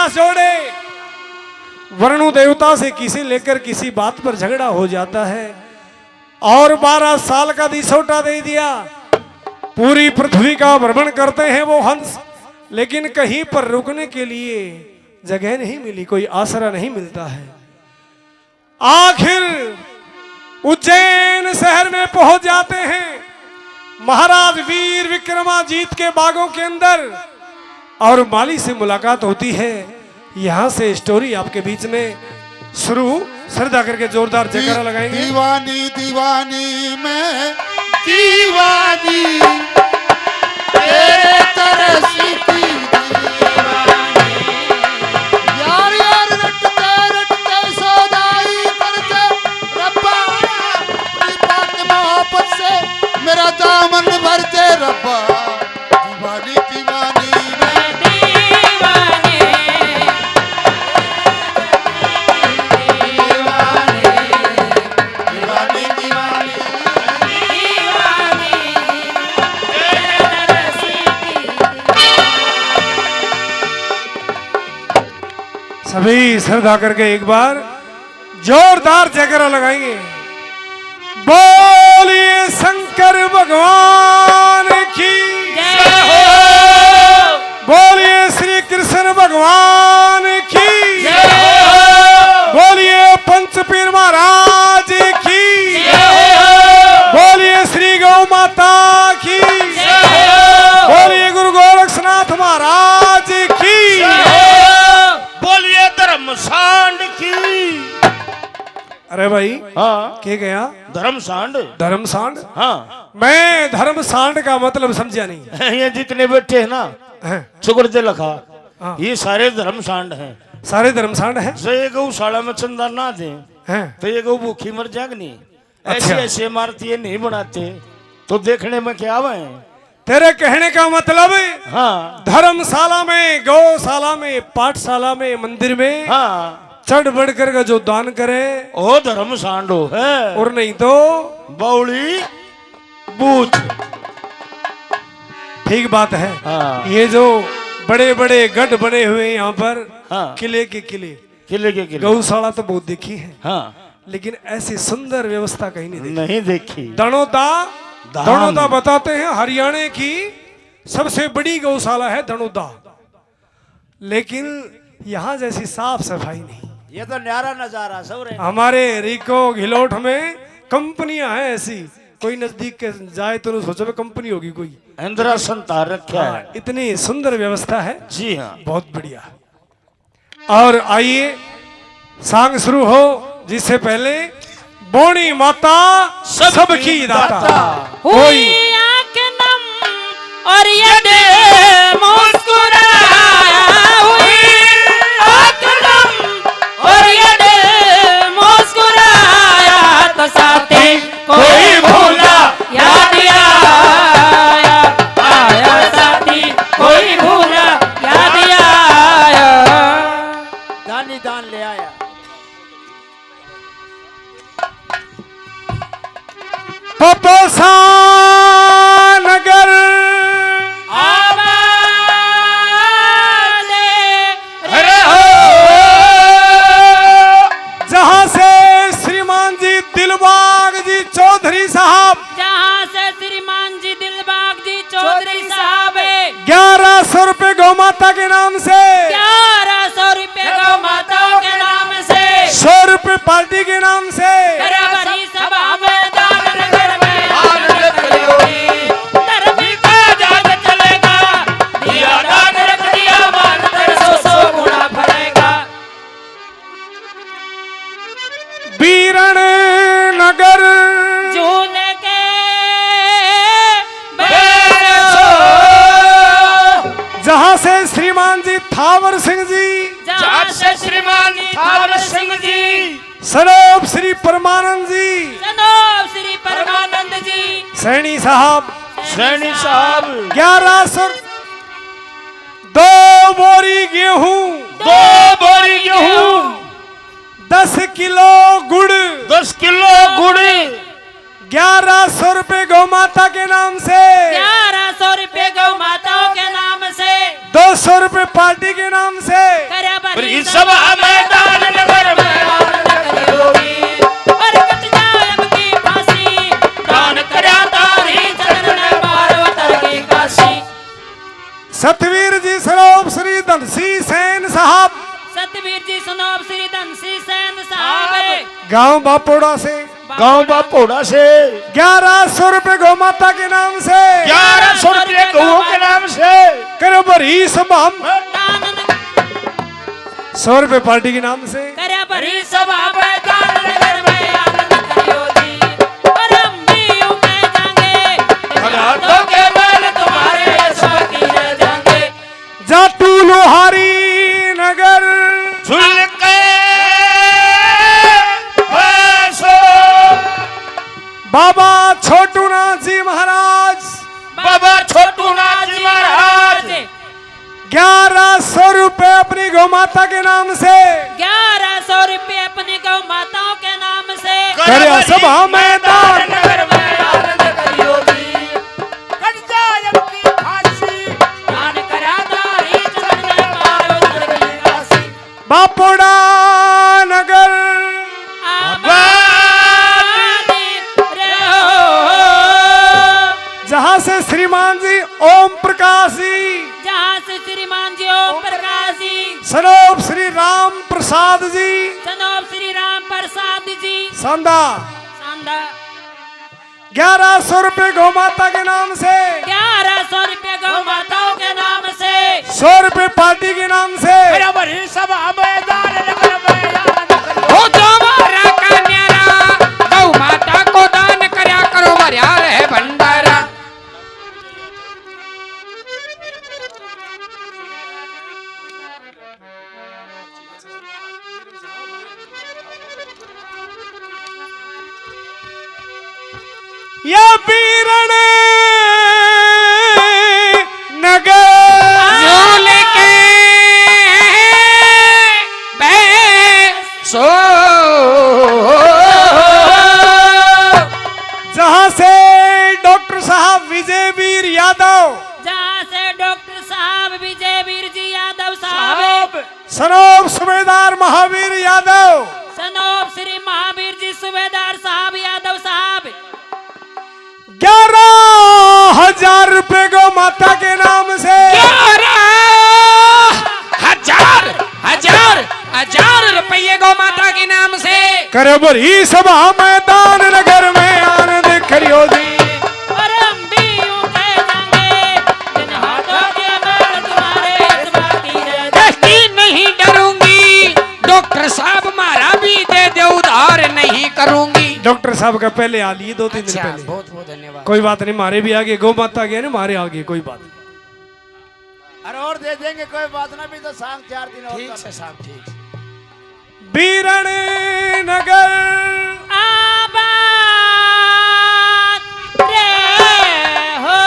विश्वास जोड़े। वरुण देवता से किसी लेकर किसी बात पर झगड़ा हो जाता है और 12 साल का दिसौटा दे दिया। पूरी पृथ्वी का भ्रमण करते हैं वो हंस, लेकिन कहीं पर रुकने के लिए जगह नहीं मिली, कोई आसरा नहीं मिलता है। आखिर उज्जैन शहर में पहुंच जाते हैं महाराज वीर विक्रमाजीत के बागों के अंदर और माली से मुलाकात होती है। यहां से स्टोरी आपके बीच में शुरू। श्रद्धा करके जोरदार जयकारा लगाएंगे। दीवानी दीवानी मैं दीवानी तेरे तरसी की दीवानी, यार यार रटते रटते सौदाई करते रब्बा, अपनी पाक मोहब्बत से मेरा दामन भरते रब्बा। दीवानी दीवानी मैं दीवानी, दीवानी दीवानी सभी श्रद्धा करके एक बार जोरदार जयकारा लगाएंगे। बोलिए शंकर भगवान की जय हो, बोलिए श्री कृष्ण भगवान की जय हो, बोलिए पंचपीर महाराज की जय हो, बोलिए श्री गौ माता की जय हो, बोलिए गुरु गोरक्षनाथ महाराज की जय हो, बोलिए धर्मसांड की। अरे भाई हाँ क्या गया? धर्मसांड। धर्मसांड? हाँ मैं धर्मसांड का मतलब समझा नहीं। ये जितने बैठे हैं ना हैं? शुक्र दे लखा, हाँ। ये सारे धर्मसांड हैं। सारे धर्मसांड हैं? जो ये गौशाला में चंदा ना दे हैं? तो ये गौ भूखी मर जाएगी। अच्छा। ऐसे ऐसे इमारतें ये नहीं बनाते तो देखने में क्या आवे। तेरे कहने का मतलब हाँ धर्मशाला में, गौशाला में, पाठशाला में, मंदिर में हाँ चढ़ बढ़ कर का जो दान करे ओ धर्मसांडो है, और नहीं तो बौली बूथ। ठीक बात है। हाँ। ये जो बड़े बड़े गढ़ बने हुए यहाँ पर, हाँ। किले के किले, किले के किले। गौशाला तो बहुत देखी है, हाँ लेकिन ऐसी सुंदर व्यवस्था कहीं नहीं देखी। नहीं देखी। धनोदा बताते हैं हरियाणा की सबसे बड़ी गौशाला है धनोदा, लेकिन यहाँ जैसी साफ सफाई नहीं। ये तो न्यारा नजारा सब रे। हमारे रिको घिलौठ में कंपनियां हैं ऐसी, कोई नजदीक के जाए तो सोचो कंपनी होगी कोई। इंदिरा संतार रखा है। इतनी सुंदर व्यवस्था है। जी हाँ बहुत बढ़िया। और आइए सांग शुरू हो, जिससे पहले बोनी माता सबकी दाता हुई आंख नम और ये दिल मुस्कुराया, हुई आंख नम और ये दिल मुस्कुराया, तो साथी कोई भूला याद आया, आया साथी कोई भूला याद आया। दानी दान ले आया। पपोसा नगर जहां से श्रीमान जी दिलबाग जी चौधरी साहब, जहाँ से श्रीमान जी दिलबाग जी चौधरी साहब 1100 रुपए गौ माता के नाम से, 1100 रुपए गौ माताओं के नाम से, 100 रुपए पार्टी के नाम से, बड़ी सभा में दान नगर में आनंद करोगी, धर्म का जाग चलेगा, दिया दान रख दिया मान कर 100 गुना फलेगा। बीरण नगर झूले के जहां से श्रीमान जी थावर सिंह जी, जहाँ से श्रीमान थावर सिंह जी, सरोप श्री परमानंद जी, जनाब श्री परमानंद जी, सैनी साहब सैनी साहब 1100, 2 बोरी गेहूं, 2 बोरी गेहूं, 10 किलो गुड़, 10 किलो गुड़, 1100 रुपए गौ माता के नाम से, 1100 रुपए गौ माताओं के नाम से, 200 रुपए पार्टी के नाम से, करे सभा मैदान नगर में आनंद करियोगी और कट जाए अब की फांसी दान करया तारी चरण पार्वतर की काशी। सतवीर जी सरोप श्री धनसी सेन साहब सतवीर जी सनोब श्री धनसी सेन साहब गांव बापोड़ा से गांव बापोड़ा से 1100 रुपए गौ माता के नाम से 1100 रुपये गऊ के नाम से करो भरी सभा दान 100 रुपए पार्टी के नाम से करया भरी सभा मैदान नगर में आनंद करियोगी और हम भी यूं कह जाएंगे हाथों के बैल तुम्हारे स्वाति रह जाएंगे। जाटू लोहारी नगर सुन के बसो बाबा छोटूनाथ जी महाराज बाबा छोटूनाथ जी महाराज 1100 रुपए अपनी गौ माता के नाम से 1100 रुपये अपनी गौ माताओं के नाम से करया सभा मैदान नगर में आनंद करियोगी कट जाए अब की फांसी दान करया तारी चरण पार्वतर की काशी। बापोड़ा नगर आबादी रहो जहां से श्रीमान जी ओम प्रकाश जी जहाँ से श्रीमान जी ओम प्रकाश जी सरोप श्री राम प्रसाद जी सनोब श्री राम प्रसाद जी संदा सांदा 1100 रुपए गौ माता के नाम से 1100 रुपये गौ माताओं के नाम से 100 रुपए पार्टी के नाम से भरी सभा मैदान नगर में आनंद करियोगी हो जो मारा का न्यारा गौ माता को दान करया करो मर्या रहे भंडारा। या बीरण नगर झूल के बैसो जहां से डॉक्टर साहब विजय वीर यादव जहाँ से डॉक्टर साहब विजय वीर जी यादव साहब सरोप सूबेदार महावीर यादव सनोब श्री महावीर जी सूबेदार साहब यादव साहब 11,000 रुपए गौ माता के नाम से 11,000 रुपये गौ माता के नाम से करे भरी सभा मैदान नगर में आनंद करियोगी और हम भी यूं कह जाएंगे जिन हाथों के बैल तुम्हारे स्वाति रह जाएंगे। दस्ती नहीं डरूंगी डॉक्टर साहब मारा भी दे दे उधार नहीं करूंगी। डॉक्टर साहब का पहले आ लिए 2-3 दिन अच्छा पहले बहुत बहुत धन्यवाद। कोई बात नहीं मारे भी आगे गौ माता गए ना मारे आगे कोई बात नहीं। अरे और दे देंगे कोई बात ना भी तो शाम 4 दिन और ठीक कर से साहब ठीक से। बीरण नगर आबाद रहो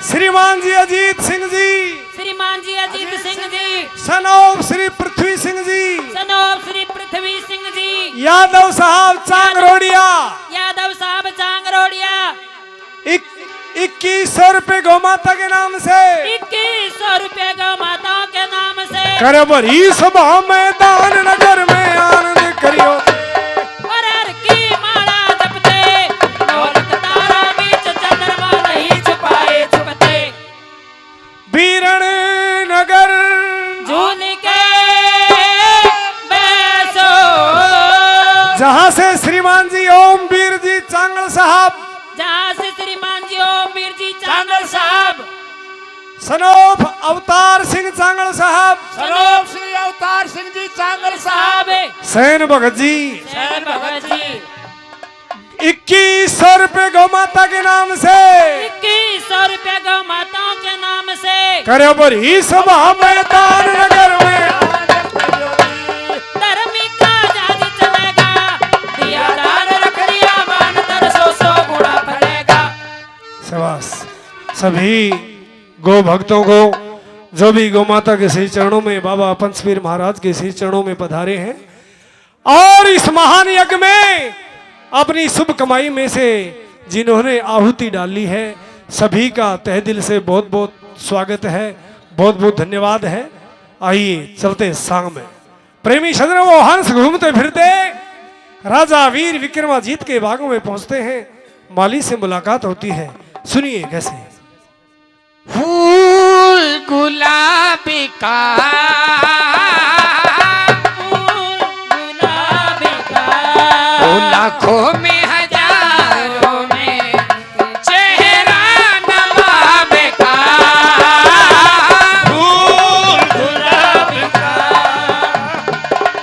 श्रीमान जी अजीत सिंह जी श्रीमान जी अजीत सिंह जी सनोब श्री पृथ्वी सिंह जी सनोब श्री पृथ्वी सिंह जी यादव साहब चांगरोडिया यादव साहब चांगरोडिया 2100 रुपए गौ माता के नाम से 2100 रुपये गौ माताओं के नाम से करे भरी सभा मैदान नगर में आनंद करियो और हर की माला जपते ढोलक तारा बीच चंद्रमा नहीं छुपाए छुपते बीरण नगर झूल के बैसो जहां से श्रीमान जी ओम वीर जी चांगल साहब जहाँ से श्रीमान जी ओम वीर जी चांगल साहब सनोफ अवतार सिंह चांगल साहब सरोप श्री अवतार सिंह जी चांगल साहब साहब सैन भगत जी सैन भगत जी 2100 रुपए गौ माता के नाम से 2100 रुपये गौ माताओं के नाम से करे भरी सभा मैदान नगर में आनंद करियोगी धर्मी का जाग चलेगा दिया दान रख दिया मान तर 100 गुणा फलेगा। शाबाश सभी गौ भक्तों को जो भी गौ माता के श्री चरणों में बाबा पंचवीर महाराज के श्री चरणों में पधारे हैं और इस महान यज्ञ में अपनी शुभ कमाई में से जिन्होंने आहुति डाली है सभी का तहे दिल से बहुत बहुत स्वागत है, बहुत बहुत धन्यवाद है। आइए चलते सांग में। प्रेमी चंद्र वो हंस घूमते फिरते राजा वीर विक्रमाजीत के बागों में पहुंचते हैं। माली से मुलाकात होती है, सुनिए कैसे। फूल गुलाबी का गुलाबी का ओ लाखों में हजारों में चेहरा नवाब का फूल गुलाब का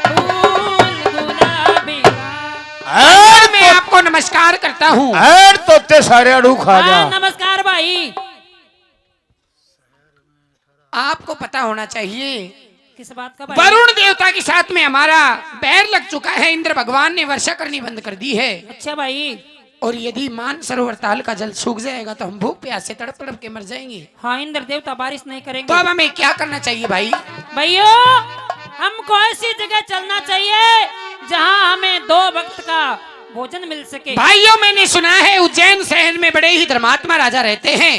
फूल गुलाबी का। और मैं आपको नमस्कार करता हूँ। ऐड तो ते सारे अड़ू खा जा। हाँ, नमस्कार भाई। आपको पता होना चाहिए किस बात का भाई? वरुण देवता के साथ में हमारा बैर लग चुका है। इंद्र भगवान ने वर्षा करनी बंद कर दी है। अच्छा भाई। और यदि मान सरोवर ताल का जल सूख जाएगा तो हम भूख प्यास से तड़प तड़प के मर जाएंगे। हाँ, इंद्र देवता बारिश नहीं करेंगे। तो अब हमें क्या करना चाहिए भाई? भैया, हमको ऐसी जगह चलना चाहिए जहाँ हमें 2 वक्त का भोजन मिल सके। भाइयों, मैंने सुना है उज्जैन शहर में बड़े ही धर्मात्मा राजा रहते हैं।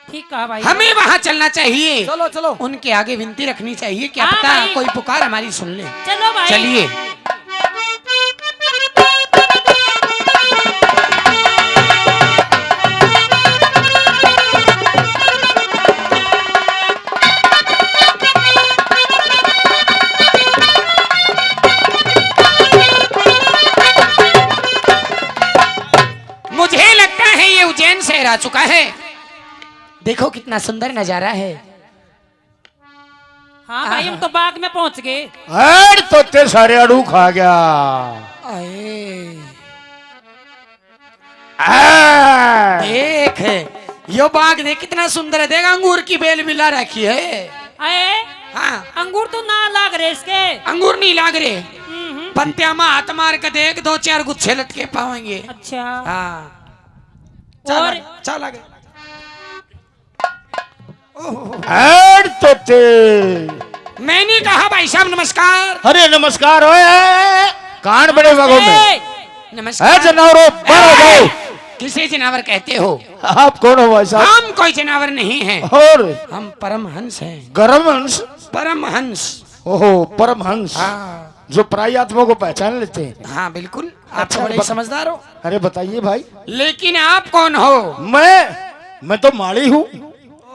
ठीक कहा भाई। हमें वहाँ चलना चाहिए। चलो चलो। उनके आगे विनती रखनी चाहिए, क्या हाँ पता भाई। कोई पुकार हमारी सुन ले। चलो भाई। चलिए। मुझे लगता है ये उज्जैन शहर आ चुका है। देखो कितना सुंदर नजारा है। हाँ भाई, हम तो बाग में पहुंच गए। ऐड तो ते सारे अड़ू खा गया। आए, ऐड। देख यो बाग देख कितना सुंदर है। देख अंगूर की बेल मिला रखी है। आए, हाँ, अंगूर तो ना लाग रहे इसके। अंगूर नहीं लाग रहे। पत्तियां में हाथ मार के देख 2-4 गुच्छे लटके पाएंगे। अच्छा। हाँ, और चल आगे। ऐड तो ते। मैंने कहा भाई साहब नमस्कार। अरे नमस्कार ओए। कान बड़े बागों में। है नमस्कार। जनावरों बारो भाई। किसे जनावर कहते हो? आप कौन हो भाई साहब? हम कोई जनावर नहीं हैं। और हम परमहंस हैं। गरम हंस। परमहंस। ओहो परमहंस। हाँ जो पराई आत्मा को पहचान लेते हैं। हाँ बिल्कुल। आप अच्छा, तो बड़े समझदार हो। अरे बताइए भाई। लेकिन आप कौन हो? मैं तो माली हूँ।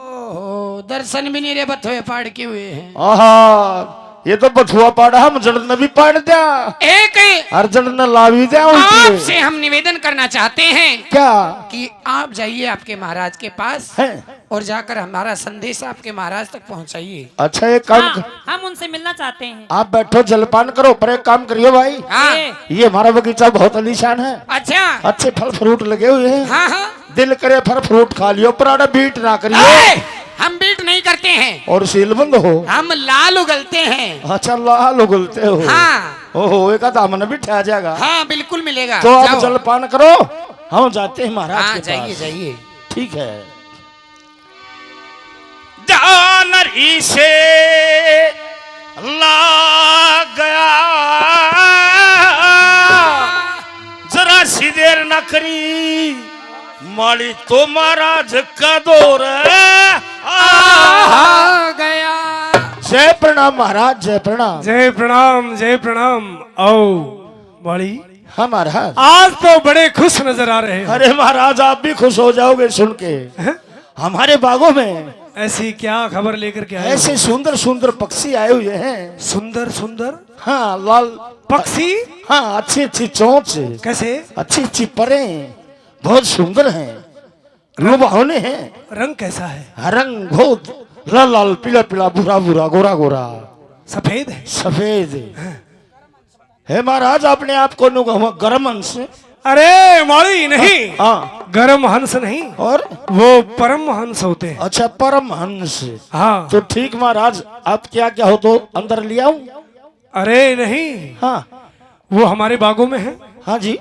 ओहो, दर्शन भी नहीं रे बथुए पाड़ के हुए हैं। आहा, ये तो बथुआ पाड़ा हम जड़ भी पाड़ दिया। एक हर जड़ न लावी दिया आपसे हम निवेदन करना चाहते हैं क्या कि आप जाइए आपके महाराज के पास है? और जाकर हमारा संदेश आपके महाराज तक पहुंचाइए। अच्छा एक काम हाँ, हम उनसे मिलना चाहते हैं। आप बैठो जलपान करो, पर एक काम करियो भाई। हाँ। ये हमारा बगीचा बहुत आलीशान है। अच्छा। अच्छे फल फ्रूट लगे हुए हैं। हाँ हाँ। दिल करे फल फ्रूट खा लियो, पर बीट ना करियो। ए, हम बीट नहीं करते हैं। और सीलबंद हो। हम लाल उगलते हैं। अच्छा लाल उगलते हो। हाँ ओहो, एक दामन भी ठह जाएगा। हाँ बिल्कुल मिलेगा। तो आप जाओ। जलपान करो, हम जाते हैं महाराज हाँ के जाइए पास। जाइए। ठीक है। जानरी से ला गया जरा सी देर न करी माली तो महाराज का दौर आ गया। जय प्रणाम महाराज, जय प्रणाम। जय प्रणाम, जय प्रणाम। आओ बड़ी। हाँ महाराज। आज तो बड़े खुश नजर आ रहे हैं। अरे महाराज आप भी खुश हो जाओगे सुन के। हमारे बागों में ऐसी क्या खबर लेकर के आए हो? ऐसे सुंदर सुंदर पक्षी आए हुए हैं। सुंदर सुंदर हाँ लाल पक्षी। हाँ अच्छी अच्छी चोंच, कैसे? अच्छी अच्छी परें, बहुत सुंदर हैं, लुभावने हैं। रंग कैसा है? रंग बहुत लाल लाल, पीला पीला, भूरा भूरा, गोरा गोरा, सफेद है। सफेद है। महाराज अपने आप को गरम हंस। अरे माली नहीं, हाँ गरम हंस नहीं, और वो परम हंस होते हैं। अच्छा परम हंस। हाँ तो ठीक महाराज, आप क्या क्या हो तो अंदर ले आऊं? अरे नहीं, हाँ वो हमारे बागों में है। हाँ जी।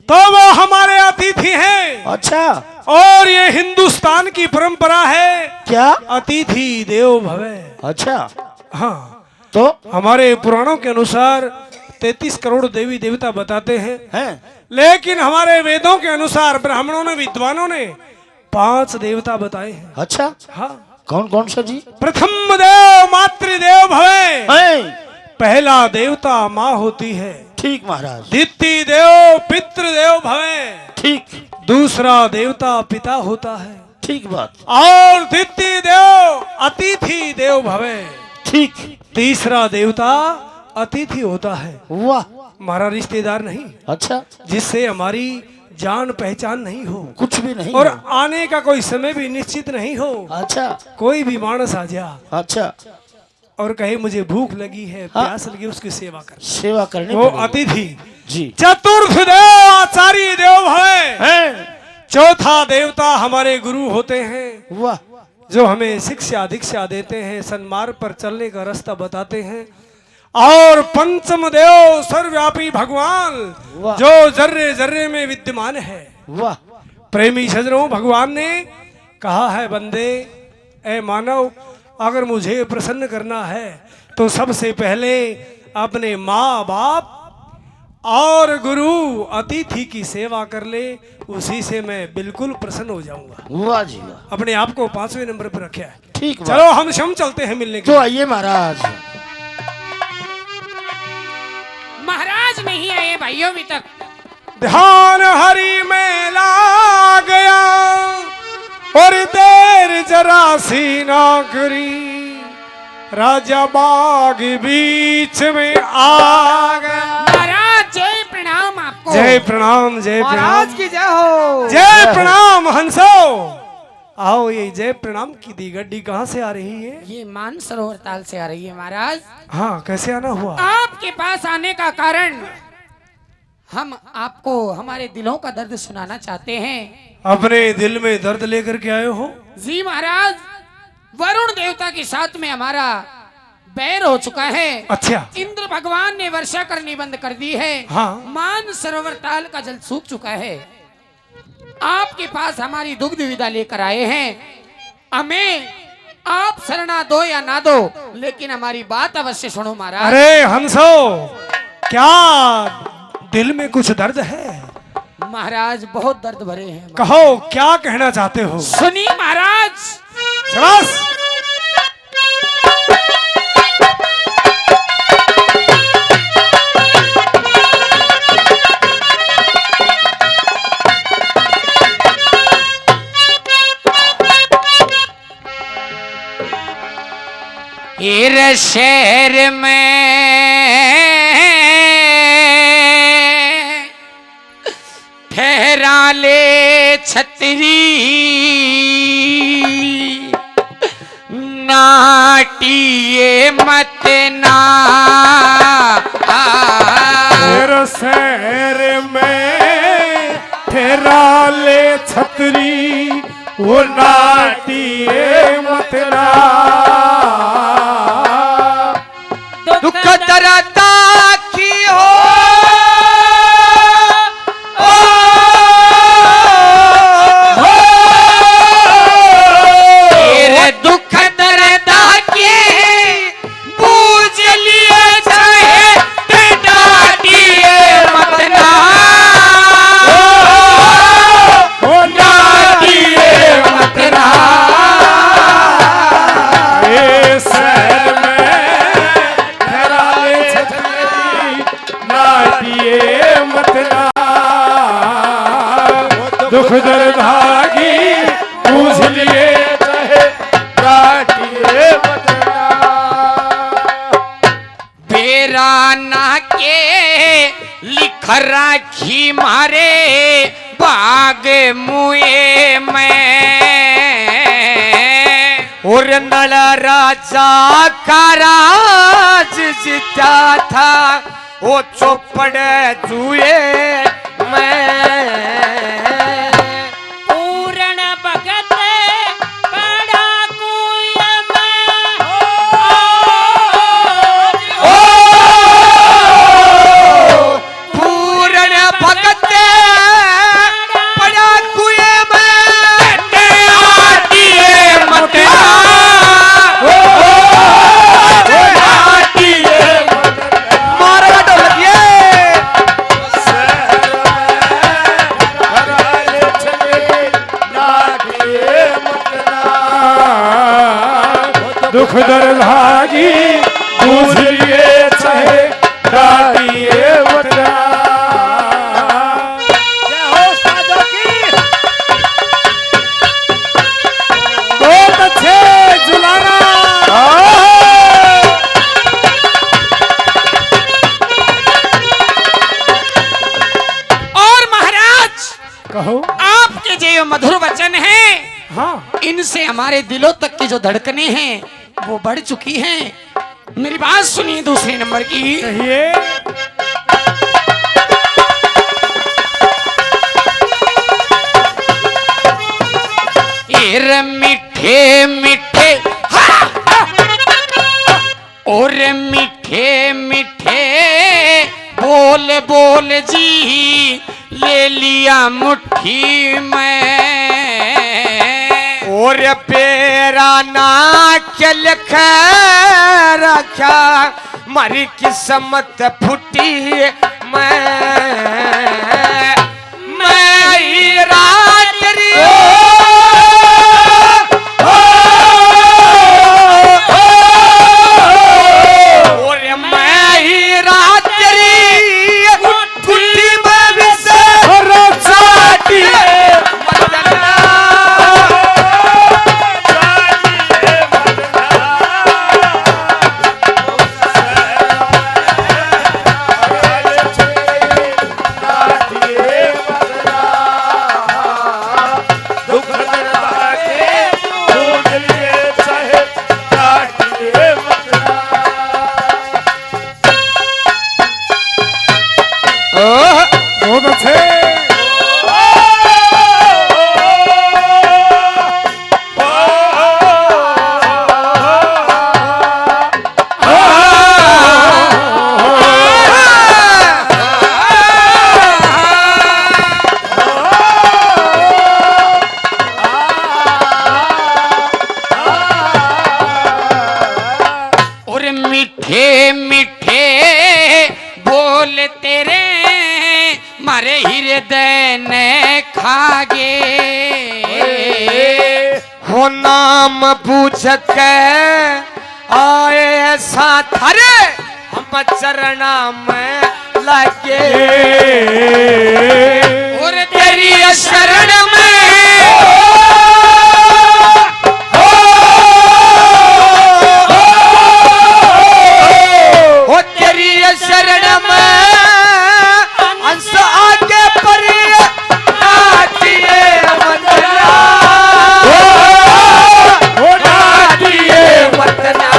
तो वो हमारे अतिथि हैं। अच्छा और ये हिंदुस्तान की परंपरा है, क्या? अतिथि देवो भव। अच्छा हाँ, तो हमारे पुराणों के अनुसार 33 करोड़ देवी देवता बताते हैं, लेकिन हमारे वेदों के अनुसार ब्राह्मणों ने, विद्वानों ने 5 देवता बताए हैं। अच्छा हाँ, कौन कौन सा जी? प्रथम देव मातृदेव भवे। हैं? पहला देवता माँ होती है। ठीक महाराज, द्वितीय देव पितृदेव भवे। ठीक दूसरा देवता पिता होता है। ठीक बात, और द्वितीय देव अतिथि देव भवे। ठीक। तीसरा देवता अतिथि होता है। वाह, हमारा रिश्तेदार नहीं, अच्छा, जिससे हमारी जान पहचान नहीं हो कुछ भी नहीं और है। आने का कोई समय भी निश्चित नहीं हो। अच्छा कोई भी मानस आ जा अच्छा, और कहे मुझे भूख लगी है, हाँ। प्यास लगी, उसकी सेवा कर, सेवा करने वो पड़ेगी। अतिथि। जी चतुर्थ देव आचार्य देव है। हैं? चौथा देवता हमारे गुरु होते हैं, वाह, जो हमें शिक्षा दीक्षा देते हैं, सन्मार्ग पर चलने का रास्ता बताते हैं। और पंचम देव सर्वव्यापी भगवान, वाह। जो जर्रे जर्रे में विद्यमान है। वाह, प्रेमी सजनों, भगवान ने कहा है, बंदे ए मानव, अगर मुझे प्रसन्न करना है तो सबसे पहले अपने माँ बाप और गुरु अतिथि की सेवा कर ले, उसी से मैं बिल्कुल प्रसन्न हो जाऊंगा। वाह जी वाह, अपने आप को 5वें नंबर पर रखा है। ठीक बात। चलो हम शम चलते हैं मिलने के तो लिए। आइए महाराज। महाराज नहीं आए भाइयों अभी तक। ध्यान हरि में ला गया और देर जरा सी ना करी, राजा बाग बीच में आ गया। महाराज जय प्रणाम आपको। जय प्रणाम, जय प्रणाम, की जय हो। जय प्रणाम हंसो। आओ, ये जय प्रणाम की दी गड्डी कहाँ से आ रही है? ये मानसरोवर ताल से आ रही है महाराज। हाँ, कैसे आना हुआ? आपके पास आने का कारण हम आपको हमारे दिलों का दर्द सुनाना चाहते हैं। अपने दिल में दर्द लेकर के आए हो? जी महाराज, वरुण देवता के साथ में हमारा बैर हो चुका है। अच्छा, इंद्र भगवान ने वर्षा करनी बंद कर दी है। हाँ। मान सरोवर ताल का जल सूख चुका है। आपके पास हमारी दुग्ध विदा लेकर आए हैं। हमें आप शरणा दो या ना दो, लेकिन हमारी बात अवश्य सुनो महाराज। अरे हंसो, क्या दिल में कुछ दर्द है? महाराज बहुत दर्द भरे हैं। कहो, क्या कहना चाहते हो? सुनिए महाराज। शाबाश। एर शहर में ठहरा ले छतरी, नाटिए मत ना। तेरे शहर में ठहरा ले छतरी, वो नाटिए मतला। दुख दर्दा की हो तेरे दुख दर्दा के बूझ लिए चाहे डाटिए मत ना। डाटिए मत ना। दुख दर्द भागी पूछ लिए चाहे डाटिए मतला। बेराना के लिख राखी मारे बाग मुए में, और नल राजा का राज जीता था वो चौपड़ जुए में। पूर्ण भगत बड़ा कुय में पूर्ण भगत बड़ा कुय में नाटिए मत मारा ढोलकिए। कहो। आपके जो मधुर वचन हैं, हाँ इनसे हमारे दिलों तक की जो धड़कने हैं वो बढ़ चुकी हैं। मेरी बात सुनिए दूसरे नंबर की। कहिए। एर मीठे मीठे और मीठे मीठे बोल बोल जी ले लिया मुट्ठी में। और पेरा ना चल रखा मारी किस्मत फुटी मैं ही रात्रि और मैं ही रात्रि फुटी में विसे साटी बहुत अच्छे। और मीठे मीठे बोल तेरे मारे हृदय ने खागे। हो नाम पूछ के आए साथ अरे हम चरणा में लगे और तेरी शरण में हो तेरी शरण में अंश आगे परी नाटिए वतना हो नाटिए वतना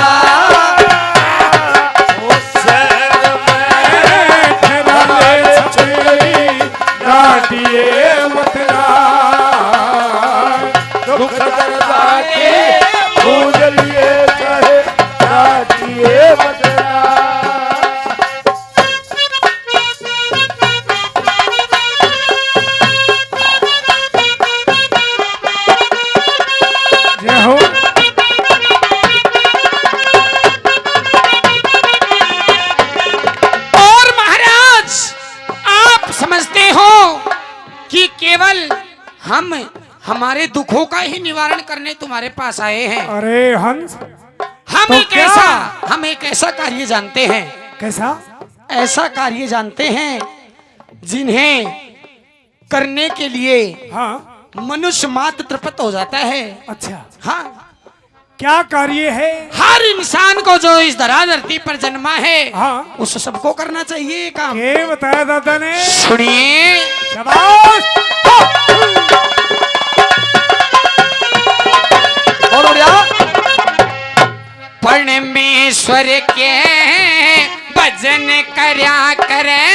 दुख दर्द के भूल लिए चाहे नाटिए बदला। जय हो। और महाराज आप समझते हो कि केवल हम हमारे दुखों का ही निवारण करने तुम्हारे पास आए हैं। अरे हंस, हम तो क्या? हम एक ऐसा कार्य जानते हैं, कैसा? ऐसा कार्य जानते हैं जिन्हें करने के लिए हाँ मनुष्य मात्र तृप्त हो जाता है। अच्छा, हाँ, क्या कार्य है? हर इंसान को जो इस धरा धरती पर जन्मा है हाँ उस सबको करना चाहिए ये काम। ये बताया दादा ने। सुनिए। शाबाश। और उड़िया परमेश्वर के भजन कर्या करे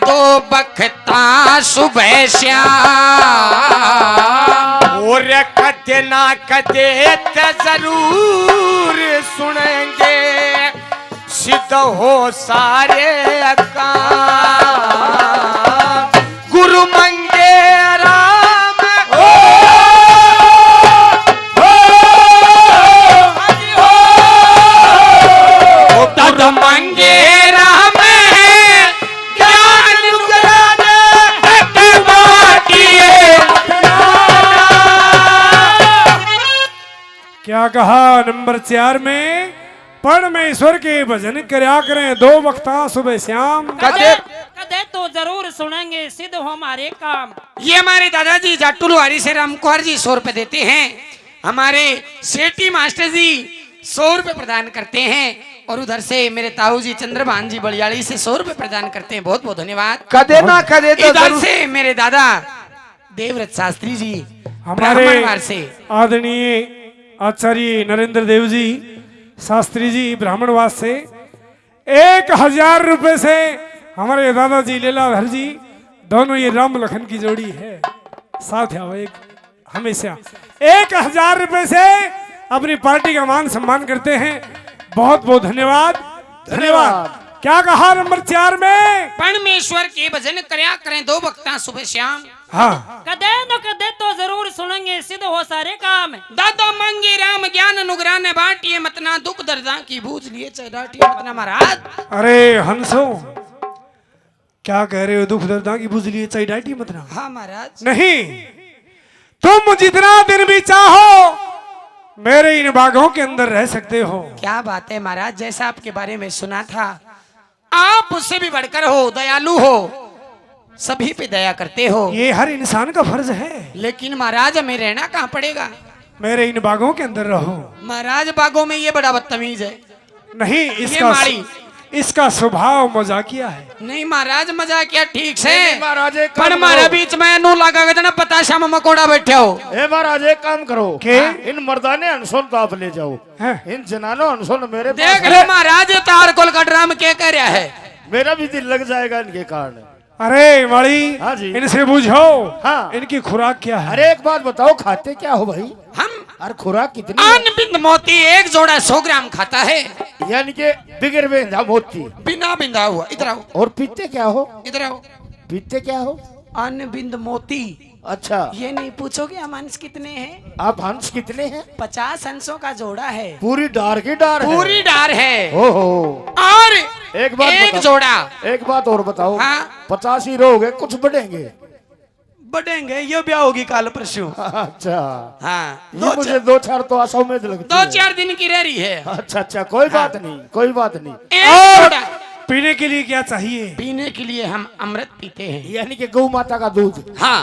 दो बखता सुबह श्याम। और कदे ना कदे तो जरूर सुनेंगे सिद्ध हो सारे काम गुरु मंगे राम तद मंगे राम ज्ञान क्या कहा नंबर 4 में? परमेश्वर के भजन कर्या करें दो वक्ता सुबह शाम। कदे कदे तो जरूर सुनेंगे सिद्ध हो हमारे काम। ये हमारे दादाजी जाटू लुहारी से रामकुमार जी 100 रुपए देते हैं। हमारे सेठी मास्टर जी 100 रुपए प्रदान करते हैं और उधर से मेरे ताऊ जी चंद्रभान जी बलियाड़ी से 100 रुपए प्रदान करते हैं। बहुत बहुत धन्यवाद। कदे ना कदे तो इधर जरूर से मेरे दादा देवव्रत शास्त्री जी हमारे ब्राह्मणवार से आदरणीय आचार्य नरेंद्र देव जी शास्त्री जी ब्राह्मणवास से 1000 रुपए से हमारे दादाजी लीलाधर जी, दोनों ये राम लखन की जोड़ी है, साथ आओ एक हमेशा 1000 रुपए से अपनी पार्टी का मान सम्मान करते हैं। बहुत बहुत धन्यवाद। धन्यवाद। क्या कहा नंबर 4 में? परमेश्वर के भजन करया करें दो भक्ता सुबह शाम। हाँ, कदे न कदे तो जरूर सुनेंगे, सिद्ध हो सारे काम। दादा मंगे राम ज्ञान अनुग्रान बाटिए मतना दुख दर्दा की बूझ लिए चढ़ाटिए मतना महाराज। अरे हंसो, क्या कह रहे हो? दुख दर्दा की बुझ लिए चाहे डांटी मत ना। हाँ महाराज। नहीं, तुम जितना दिन भी चाहो मेरे इन बागों के अंदर रह सकते हो। क्या बात है महाराज, जैसा आपके बारे में सुना था, आप उससे भी बढ़कर हो, दयालु हो, सभी पे दया करते हो। ये हर इंसान का फर्ज है। लेकिन महाराज हमें रहना कहाँ पड़ेगा? मेरे इन बागों के अंदर रहो। महाराज बागों में ये बड़ा बदतमीज है। नहीं, माड़ी। इसका स्वभाव मजाकिया है। नहीं महाराज मजा क्या ठीक से, महाराज एक पर काम हमारे करो। बीच में अनु लगा के ना पता शाम मकोड़ा बैठे हो। ए महाराज एक काम करो के? इन मर्दाने अनसोन तो आप ले जाओ, हैं? इन जनानो अनसोन मेरे देख पास ले है। महाराज तार कोल का ड्राम क्या कर रहा है। मेरा भी दिल लग जाएगा इनके कारण। अरे माड़ी, हाँ जी। इनसे पूछो हाँ। इनकी खुराक क्या है। अरे एक बात बताओ, खाते क्या हो भाई? हम और खुराक कितनी है? अन्न बिंद मोती एक जोड़ा 100 ग्राम खाता है, यानी कि बिगर बेंधा मोती। बिना बिंदा हुआ। इधर आओ, और पीते क्या हो? इधर आओ। पीते क्या हो? अन्न बिंद मोती। अच्छा, ये नहीं पूछोगे हम अंश कितने हैं? आप हंस कितने हैं? 50 अंशों का जोड़ा है, पूरी डार की डार है। पूरी डार है। ओहो, और एक बात एक बताओ। जोड़ा। एक बात और बताओ। हाँ। 50 ही रहोगे, कुछ बढ़ेंगे? बढ़ेंगे, ये ब्याह होगी काल परसों। अच्छा, हाँ, ये मुझे 2-4 तो आशा उम्मीद लगती है। 2-4 दिन की रह रही है। अच्छा अच्छा, कोई बात नहीं, कोई बात नहीं। एक जोड़ा। पीने के लिए क्या चाहिए? पीने के लिए हम अमृत पीते हैं। यानी कि गौ माता का दूध। हाँ,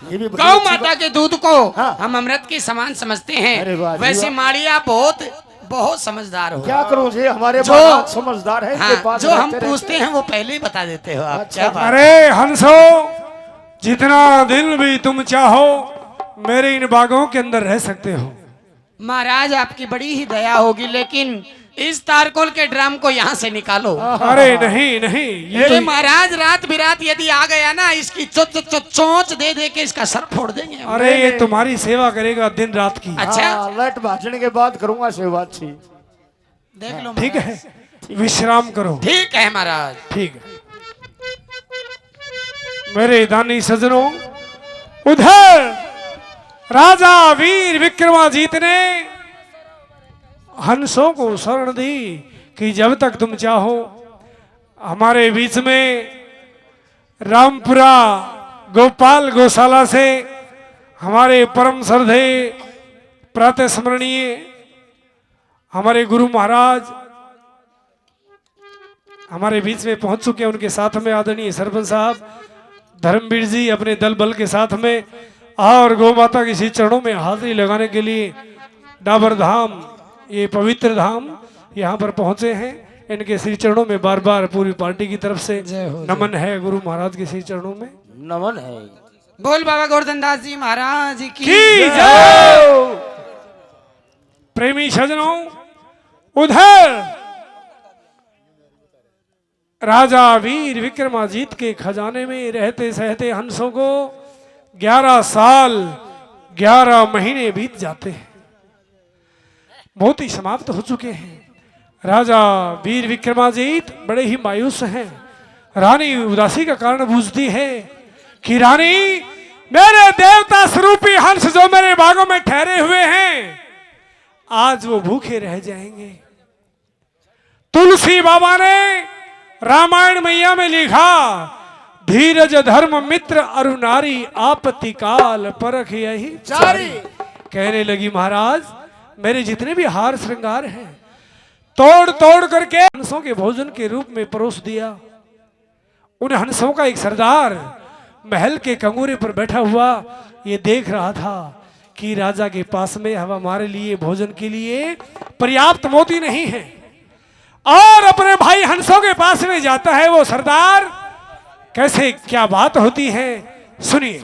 ये भी बड़ी गौ अच्छी माता बात- के दूध को हाँ। हम अमृत के समान समझते अरे वाह हैं। जी वैसे वाह। माड़िया बहुत बहुत समझदार हो। क्या करूं जी, हमारे जो- महाराज समझदार है, इनके हाँ, पास जो हम रहते पूछते रहते। हैं वो पहले ही बता देते हो आप। अच्छा। क्या बात। अरे हंसो, जितना दिन भी तुम चाहो मेरे इन बागों के अंदर रह सकते हो। महाराज आपकी बड़ी ही दया होगी, लेकिन इस तारकोल के ड्राम को यहाँ से निकालो। अरे नहीं नहीं, ये महाराज रात बिरात यदि आ गया ना, इसकी चोंच दे दे के इसका सर फोड़ देंगे हम। अरे ये तुम्हारी सेवा करेगा दिन रात की। अच्छा, हाँ, लाइट भाजने के बाद करूंगा सेवा अच्छी। देख लो ठीक महाराज। है, विश्राम करो। ठीक है महाराज। ठीक है मेरे दानी सजनों, उधर राजा वीर विक्रमाजीत ने हंसों को शरण दी कि जब तक तुम चाहो हमारे बीच में रामपुरा गोपाल गौशाला से हमारे परम श्रद्धे प्रातः स्मरणीय हमारे गुरु महाराज हमारे बीच में पहुंच चुके हैं। उनके साथ में आदरणीय सरपंच साहब धर्मवीर जी अपने दल बल के साथ में, और गौ माता के श्री चरणों में हाजिरी लगाने के लिए डाबर धाम, ये पवित्र धाम यहाँ पर पहुंचे हैं। इनके श्री चरणों में बार बार पूरी पार्टी की तरफ से नमन है। गुरु महाराज के श्री चरणों में नमन है। बोल बाबा गोवर्धन दास जी महाराज की की जय। प्रेमी सजनों, उधर राजा वीर विक्रमाजीत के खजाने में रहते सहते हंसों को 11 साल 11 महीने बीत जाते हैं, बहुत ही समाप्त हो चुके हैं। राजा वीर विक्रमाजीत बड़े ही मायूस हैं। रानी उदासी का कारण बूझती है कि रानी, मेरे देवता स्वरूपी हंस जो मेरे बागों में ठहरे हुए हैं, आज वो भूखे रह जाएंगे। तुलसी बाबा ने रामायण मैया में लिखा, धीरज धर्म मित्र अरु नारी आपत्ति काल परख यही चारी। कहने लगी, महाराज मेरे जितने भी हार श्रृंगार हैं तोड़ तोड़ करके हंसों के भोजन के रूप में परोस दिया। उन हंसों का एक सरदार महल के कंगूरे पर बैठा हुआ ये देख रहा था कि राजा के पास में अब हमारे लिए भोजन के लिए पर्याप्त मोती नहीं है, और अपने भाई हंसों के पास में जाता है वो सरदार। कैसे क्या बात होती है सुनिए।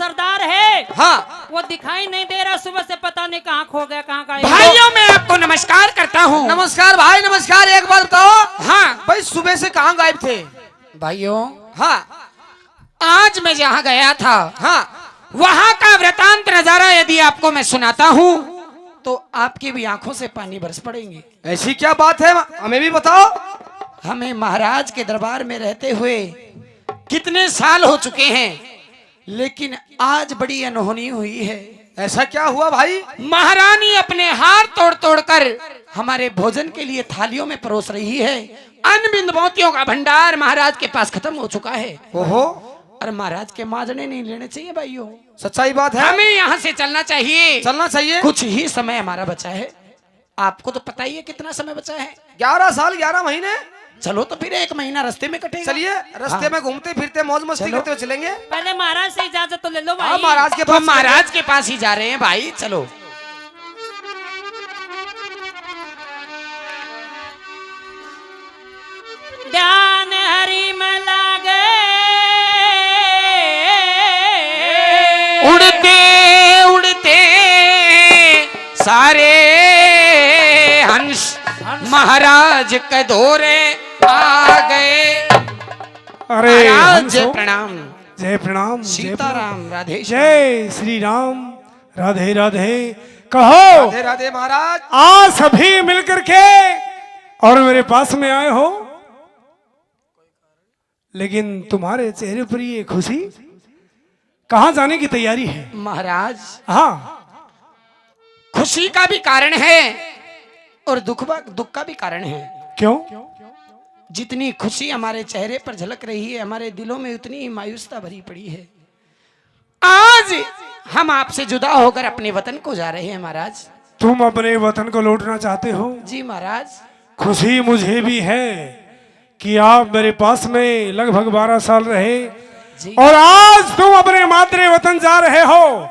सरदार है हाँ वो दिखाई नहीं दे रहा, सुबह से पता नहीं कहाँ खो गया, कहाँ का भाइयों मैं आपको नमस्कार करता हूँ। नमस्कार भाई नमस्कार। एक बात बताओ हाँ भाई, सुबह से कहाँ गायब थे? भाइयों हाँ आज मैं जहाँ गया था हाँ, वहाँ का वृतांत नजारा यदि आपको मैं सुनाता हूँ तो आपकी भी आंखों से पानी बरस पड़ेंगे। ऐसी क्या बात है, हमें भी बताओ। हमें महाराज के दरबार में रहते हुए कितने साल हो चुके हैं, लेकिन आज बड़ी अनहोनी हुई है। ऐसा क्या हुआ भाई? महारानी अपने हार तोड़ तोड़ कर हमारे भोजन के लिए थालियों में परोस रही है। अन्न बिंद मोतियों का भंडार महाराज के पास खत्म हो चुका है। ओहो, और महाराज के माजने नहीं लेने चाहिए भाइयों। सच्चाई बात है। हमें यहाँ से चलना चाहिए। चलना चाहिए। कुछ ही समय हमारा बचा है, आपको तो पता ही है कितना समय बचा है। 11 साल 11 महीने। चलो तो फिर 1 महीना रास्ते में कटेगा। चलिए रास्ते में घूमते फिरते मौज मस्ती चलो। करते हुए चलेंगे। पहले महाराज से इजाजत तो ले लो हाँ, भाई। महाराज के तो पास महाराज के पास ही जा रहे हैं भाई, चलो। ध्यान हरि में लागे उड़ते उड़ते सारे हंस महाराज के दौरे आ गए। अरे महाराज हंसो, जय प्रणाम। जय प्रणाम, जय प्रणाम। सीताराम राधे श्याम। जय श्री राम, राधे राधे। कहो राधे राधे महाराज। आज सभी मिलकर के और मेरे पास में आए हो, लेकिन तुम्हारे चेहरे पर ये खुशी, कहाँ जाने की तैयारी है? महाराज हाँ, खुशी का भी कारण है और दुख का भी कारण है। क्यों? जितनी खुशी हमारे चेहरे पर झलक रही है, हमारे दिलों में उतनी ही मायूसता भरी पड़ी है। आज हम आपसे जुदा होकर अपने वतन को जा रहे हैं महाराज। तुम अपने वतन को लौटना चाहते हो? जी महाराज। खुशी मुझे भी है कि आप मेरे पास में लगभग 12 साल रहे जी। और आज तुम अपने मातृ वतन जा रहे हो,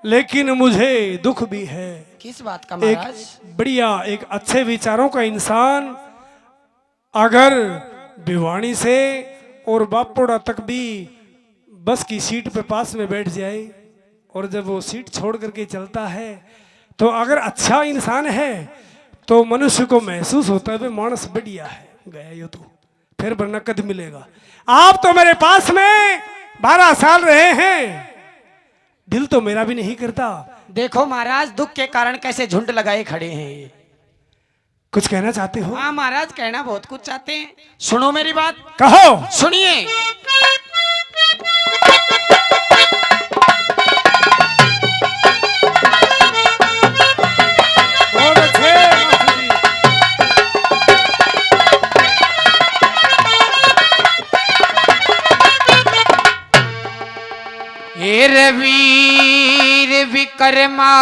लेकिन मुझे दुख भी है। किस बात का एक महाराज? बढ़िया, एक अच्छे विचारों का इंसान अगर भिवानी से और बापोड़ा तक भी बस की सीट पे पास में बैठ जाए और जब वो सीट छोड़ करके चलता है तो अगर अच्छा इंसान है तो मनुष्य को महसूस होता है मानस बढ़िया है, गया यो तो फिर वरना कद मिलेगा। आप तो मेरे पास में 12 साल रहे हैं, दिल तो मेरा भी नहीं करता। देखो महाराज, दुख के कारण कैसे झुंड लगाए खड़े हैं। कुछ कहना चाहते हो? हाँ महाराज, कहना बहुत कुछ चाहते हैं। सुनो मेरी बात, कहो। सुनिए। बहुत अच्छे मास्टर जी। हे रवीर विक्रमा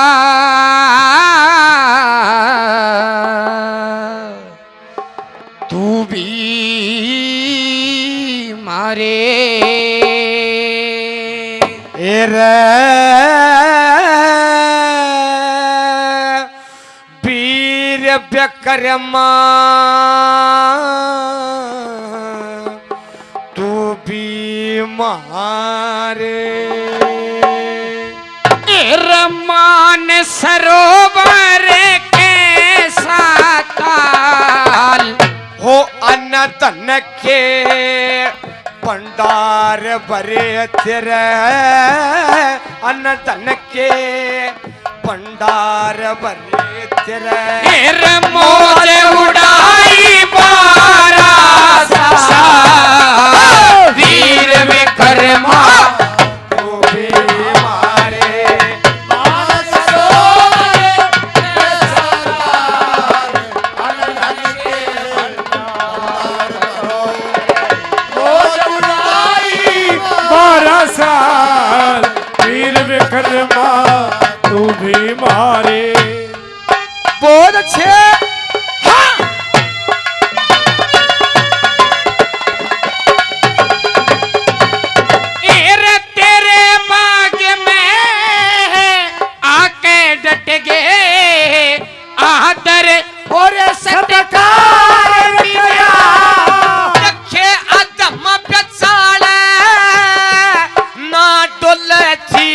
तू भी मारे। वीर व्यकरमा तू भी मारे। रमान सरोवर के साताल हो अन्न धन के भंडार भरे तेरे, अन्न धन के भंडार भरे तेरे। मोज उड़ाई बारा वीर विक्रमा तू भी मारे। बारह साल वीर विक्रमा तू भी मारे। बहुत अच्छे। तेरे बाग में आके डट गए आदर और सत्कार दिया। रखे अदम प्याले ना डोले थी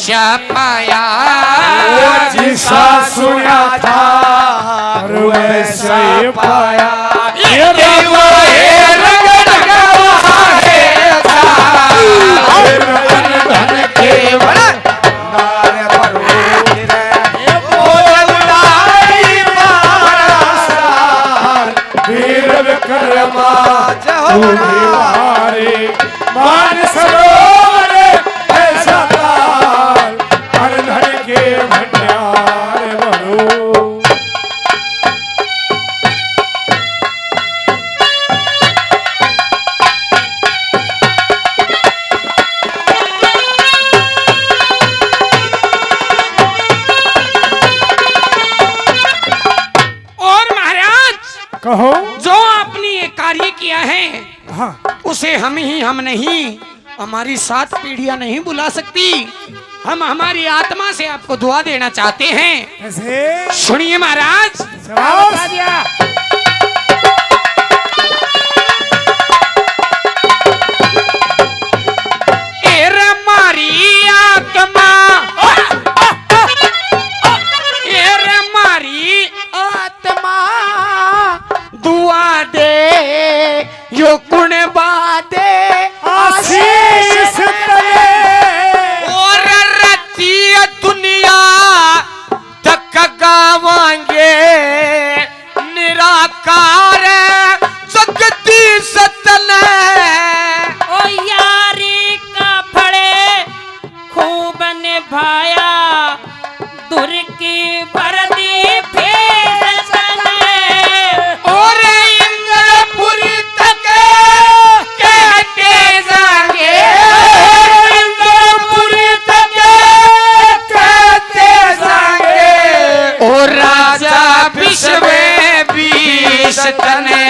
वैसा पाया जिसा सुना था और वैसा ही पाया। ये देवा है रंग रंगवा है धन के बड़ा वीर विक्रमा तुम्हारे मान सरोवर ऐसा ताल हर धन के भंडार भरो। और महाराज कहो। जो आपने ये कार्य किया है हाँ उसे हम नहीं, हमारी 7 पीढ़ियां नहीं बुला सकती। हम हमारी आत्मा से आपको दुआ देना चाहते हैं। ऐसे सुनिए महाराज। शाबाश। एरे मारी आत्मा, एरे मारी आत्मा दुआ दे यो कुण बादे आशीष तले और रती दुनिया तक गावांगे निराकार जगती सतन। ओ यारी का फड़े खूब निभाया दुर की बरदी फिर चले। और इंद्रपुरी तक कहते जाएंगे, इंद्रपुरी तक कहते जाएंगे। और राजा विश्व बीस तने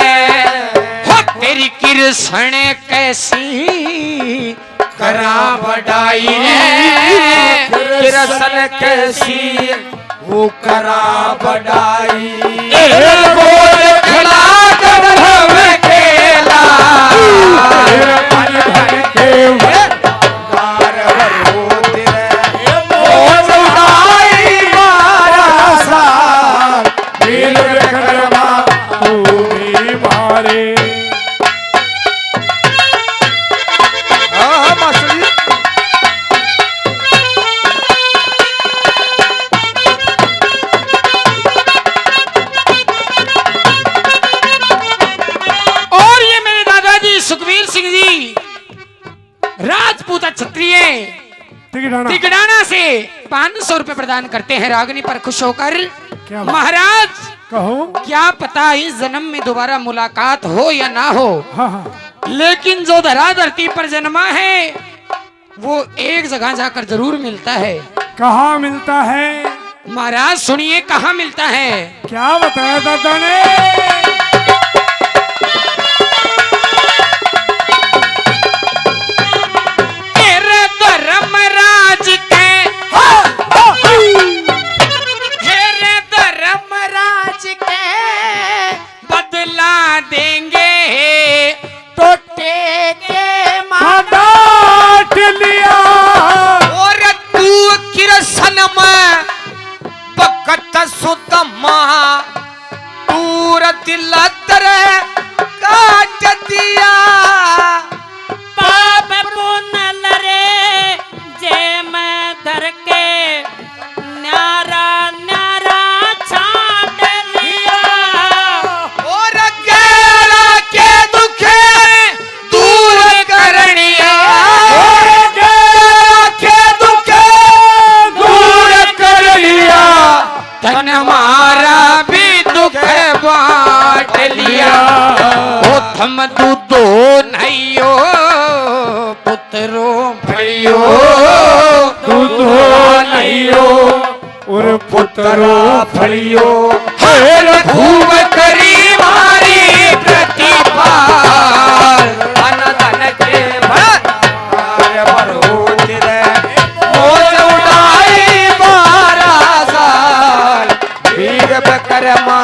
हो तेरी कृष्ण कैसी करा बढ़ाई रे, कृष्ण कैसी वो करा बढ़ाई। बोल खड़ा कर हमें केला वीर विक्रमा तुम्हारे। और ये मेरे दादाजी सुखवीर सिंह जी राजपूत क्षत्रिय तिगड़ाना से 500 रुपए प्रदान करते हैं रागनी पर खुश होकर। क्या बात? महाराज कहो। क्या पता इस जन्म में दोबारा मुलाकात हो या ना हो, हाँ हाँ लेकिन जो धरा धरती पर जन्मा है वो एक जगह जाकर जरूर मिलता है। कहाँ मिलता है? महाराज सुनिए कहाँ मिलता है। क्या बताया दादा ने? तेरे धर्मराज के तेरे धर्मराज के बदला देंगे टोटे के डांट लिया और तू कृष्ण में भगत सुतमा दूर दिलतर काट दिया। पाप पुण्य लरे जे मैं धर के न्यारा न्यारा छाट लिया। और गैरा के दुखे दूर करनिया, और गैरा के दुखे दूर कर लिया। धन हमारा भी दुख बांट लिया। ओ थम दूधो नैयो पुत्रो भैयो दूधो नैयो और पुत्रो फलियो। हेर खूब करी मारी प्रतिभा धन धन के मोज उड़ाई 12 साल वीर विक्रमा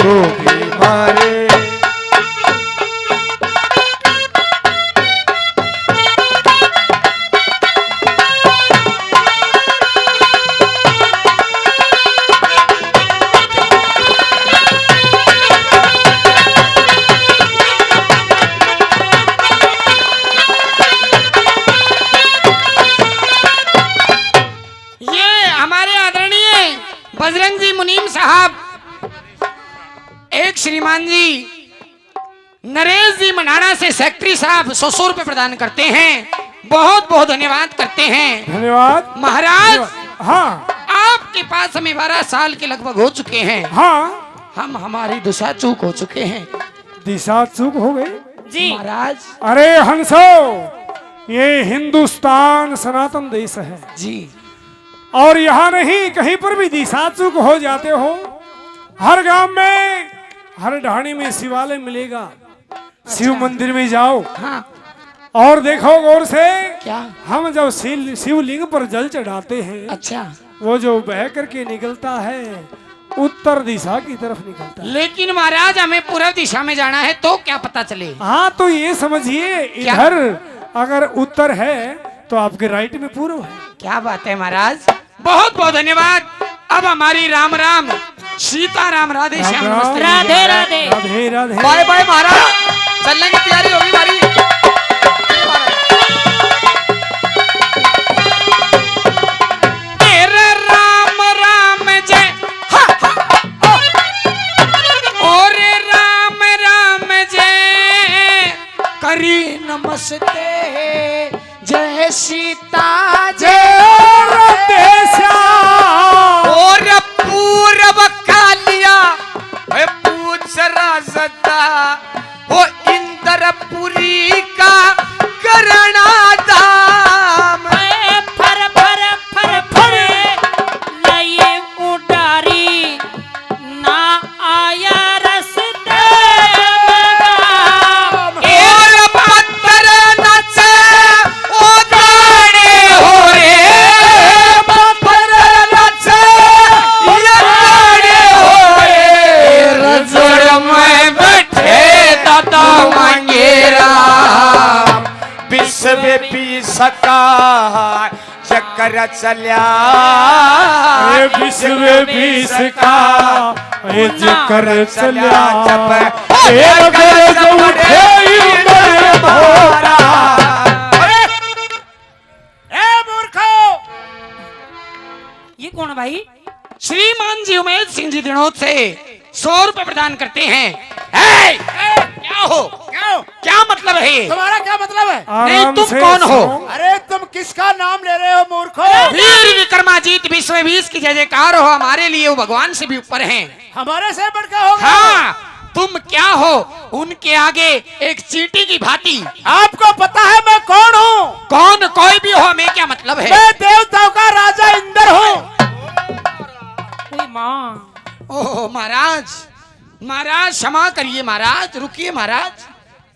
तू भी मारे। हमारे आदरणीय बजरंग जी मुनीम साहब, एक श्रीमान जी नरेश जी मनाना से सेक्रेटरी साहब 100 रुपए प्रदान करते हैं। बहुत बहुत धन्यवाद करते हैं धन्यवाद महाराज। हाँ आपके पास हमें 12 साल के लगभग हो चुके हैं। हाँ हम हमारी दिशा चूक हो चुके हैं दिशा चूक हो गई। जी महाराज। अरे हंसो, ये हिंदुस्तान सनातन देश है जी, और यहाँ नहीं कहीं पर भी दिशा चूक हो जाते हो। हर गांव में हर ढाणी में शिवालय मिलेगा। शिव मंदिर में जाओ हाँ और देखो गौर से, क्या? हम जब शिवलिंग पर जल चढ़ाते हैं, अच्छा, वो जो बह करके निकलता है उत्तर दिशा की तरफ निकलता है। लेकिन महाराज हमें पूर्व दिशा में जाना है तो क्या पता चले? हाँ तो ये समझिए, इधर अगर उत्तर है तो आपके राइट में पूर्व है। क्या बात है महाराज, बहुत बहुत धन्यवाद। अब हमारी राम राम सीता राम राधे श्याम राम नमस्ते। राधे राधे। राधे राधे। बाय बाय महाराज, चलने की तैयारी होगी हमारी। तेरे राम राम जय और राम राम जय करी नमस्ते जय सीता जय और पूर्व कालिया पूछ राजता हो इंद्रपुरी का करना दाम। फर फर फर फर लये उडारी ना आया रस्ते और पत्थर नचे ओ दाने हो रे, पत्थर नचे ये दाने हो रे, रजड़ में बैठे दादा मंगेरा विश्व भी सका चक्कर चल्या ये विश्व बीस का ये चक्कर चल्या जब ये गरज उठे मेरे मोरा। ये कौन है भाई? श्रीमान जी उमेश सिंह जी दिनोद से 100 रुपए प्रदान करते हैं। ए, क्या हो? क्या मतलब है? तुम्हारा क्या मतलब है? नहीं, आराम तुम से कौन हो? सुनो। अरे तुम किसका नाम ले रहे हो मूर्खो? वीर विक्रमाजीत विश्व 20 की जय जयकार हो। हमारे लिए वो भगवान से भी ऊपर हैं। हमारे से बढ़कर होगा। हाँ, तुम क्या हो? उनके आगे एक चींटी की भांति। आपको पता है मैं कौन हूँ? कौन कोई भी हो, हमें क्या मतलब है? मैं देवताओं का राजा इंद्र हूँ। कोई माँ। ओह महाराज, महाराज क्षमा करिए महाराज, रुकिए महाराज।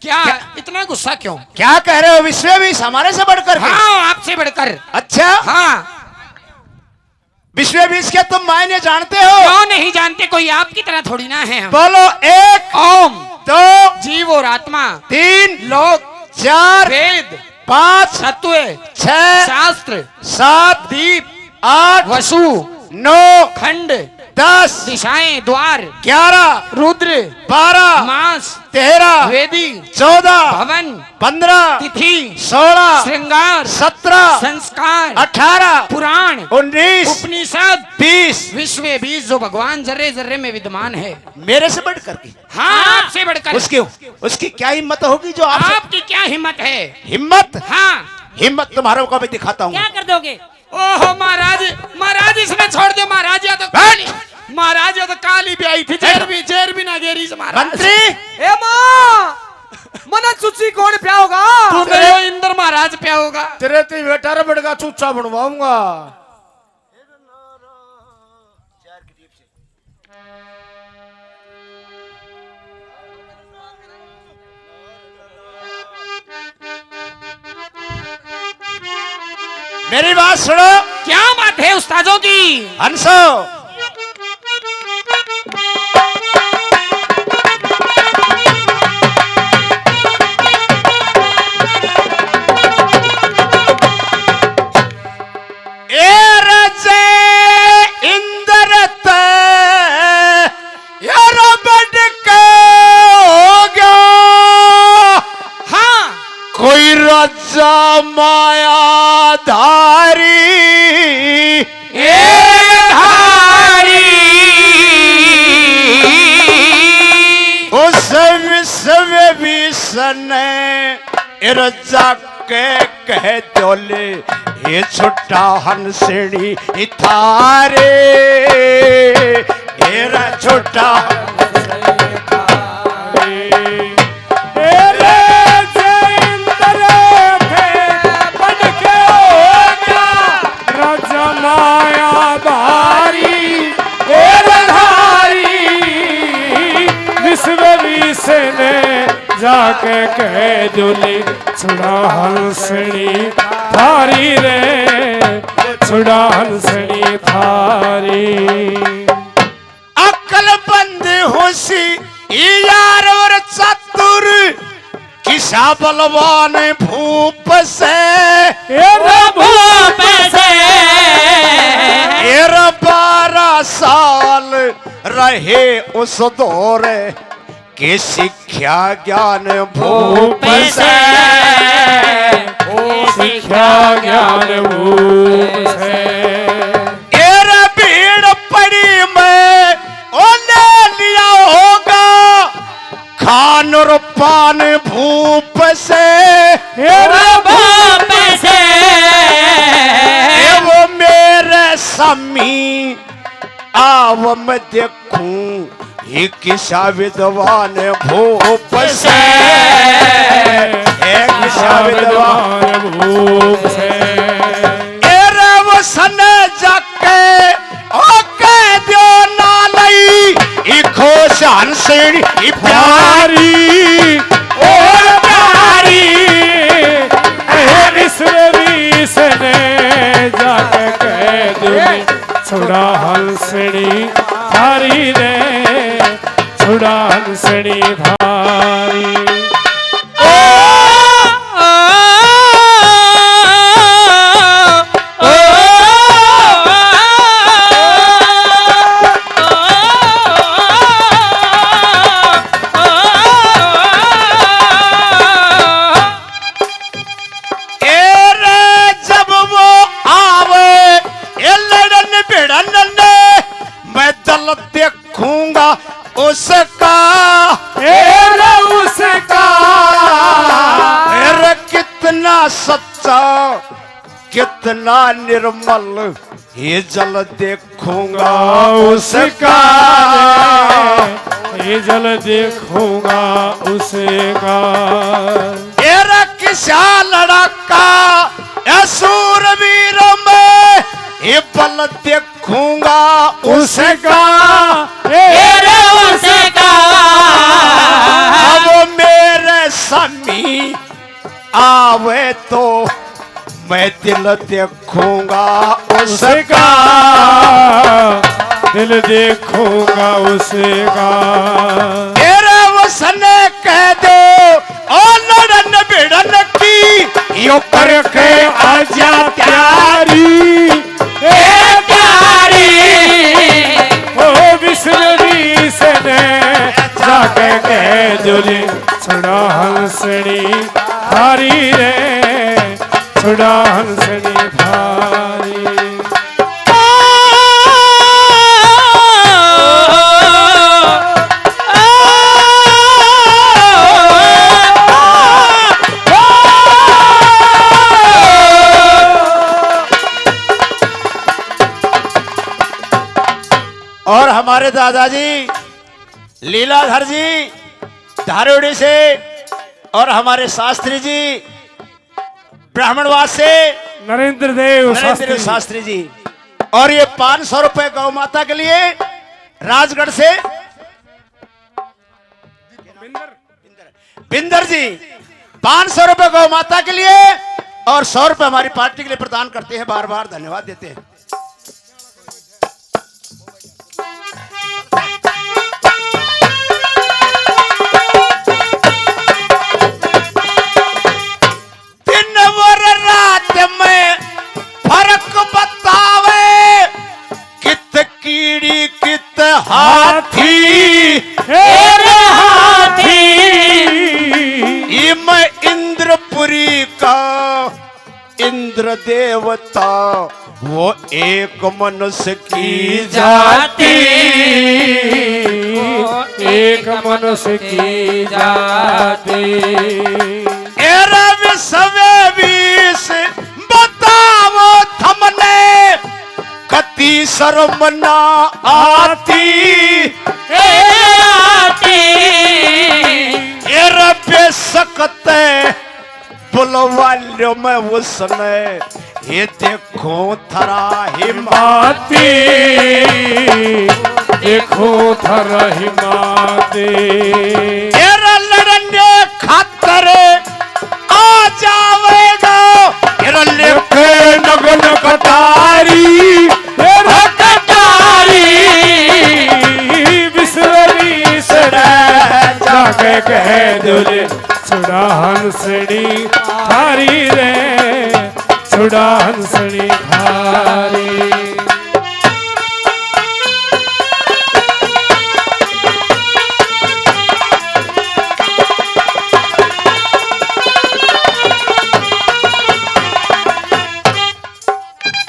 क्या इतना गुस्सा क्यों? क्या कह रहे हो? विश्व भी हमारे से बढ़कर के? हाँ, आपसे बढ़कर। अच्छा, हाँ, विश्व बीस के तुम मायने जानते हो? क्यों नहीं जानते? कोई आपकी तरह थोड़ी ना है हम। बोलो। 1 ओम 2 जीव और आत्मा, 3 लोक 4 वेद 5 तत्व 6 शास्त्र 7 दीप 8 वसु 9 खंड 10 दिशाएं द्वार 11 रुद्र 12 मास 13 वेदी 14 भवन 15 तिथि 16 श्रृंगार 17 संस्कार 18 पुराण 19 उपनिषद 20 विश्व 20 जो भगवान जर्रे जर्रे में विद्यमान है। मेरे से बढ़कर के? हाँ, आपसे बढ़कर। उसकी क्या हिम्मत होगी जो आप? आपकी क्या हिम्मत है? हिम्मत? हाँ, हिम्मत तुम्हारों को भी दिखाता हूँ। क्या कर दोगे? ओहो महाराज, महाराज इसमें छोड़ दो महाराज। या तो काली, महाराज या तो काली भी आई थी, जेर भी ना गेरी से महाराज। मंत्री ए माँ, मना चुची कौन प्या होगा? तुम्हें वो इंद्र महाराज प्या होगा। तेरे ते बेटा रे बड़का चूचा बनवाऊंगा। मेरी बात सुनो। क्या बात है उस्तादों की? हंसो, राजा माया धारी रजा के कह दोले ये छुट्टा हंसड़ी थारे एरा छोटा जाके कह दुली छुड़ा हंसड़ी थारी रे छुड़ा हंसड़ी थारी। अकल बंद होशी यार और चतुर किसा बलवान भूप से भूप से 12 साल रहे उस दौर के शिक्षा ज्ञान भूप से शिक्षा ज्ञान भूप से एरा भीड़ पड़ी में ओने लिया होगा खान और पान भूप से भूप से वो मेरे समी आव मैं देखूं ये किसा विद्वान भूप से किसा विद्वान भूप से एरे वो सने जाके ओ कह दो ना लई ई खोश हंसड़ी ई प्यारी ओ प्यारी विश्ववीस ने जाके कह दुली छुड़ा हंसड़ी थारी रे छुड़ा हंसड़ी थारी। उसका कितना सच्चा कितना निर्मल ये जल देखूंगा उसका ये जल देखूंगा उसका। एरा किसा लड़का सूरवीर में ये बल देखूंगा उसका अब मेरे समी आवे तो मैं दिल देखूंगा उसका दिल देखूंगा उसका। तेरे वसने कह दो और लड़न भिड़न की यो करके आजा प्यारी प्यारी ओ विश्ववीस ने जाके कह दुली छुड़ा हंसड़ी थारी रे छुड़ा हंसड़ी थारी। और हमारे दादाजी लीलाधर जी धारोड़ी से और हमारे शास्त्री जी ब्राह्मणवास से नरेंद्र देव नरेंद्र शास्त्री जी और ये 500 रुपए गौ माता के लिए राजगढ़ से बिंदर जी 500 रुपए गौ माता के लिए और 100 रुपए हमारी पार्टी के लिए प्रदान करते हैं। बार बार धन्यवाद देते हैं। रात में फर्क बतावे कित कीड़ी कित हाथी हाथी ये मैं इंद्रपुरी का इंद्र देवता वो एक मनुष्य की जाति एक मनुष्य की जाति। विसवे विष बताओ थमने कति शर्म ना आती बेसकते बुलवाल्यो में उसने ये देखो थरा हिमाती देखो थर हिमाते तेरा लड़ने खातर आ जावेगा तेरा लेके नगन कटारी तेरा कटारी विश्वरी सड़ा जाके कह दुले छुड़ा हंसड़ी थारी रे छुड़ा हंसड़ी थारी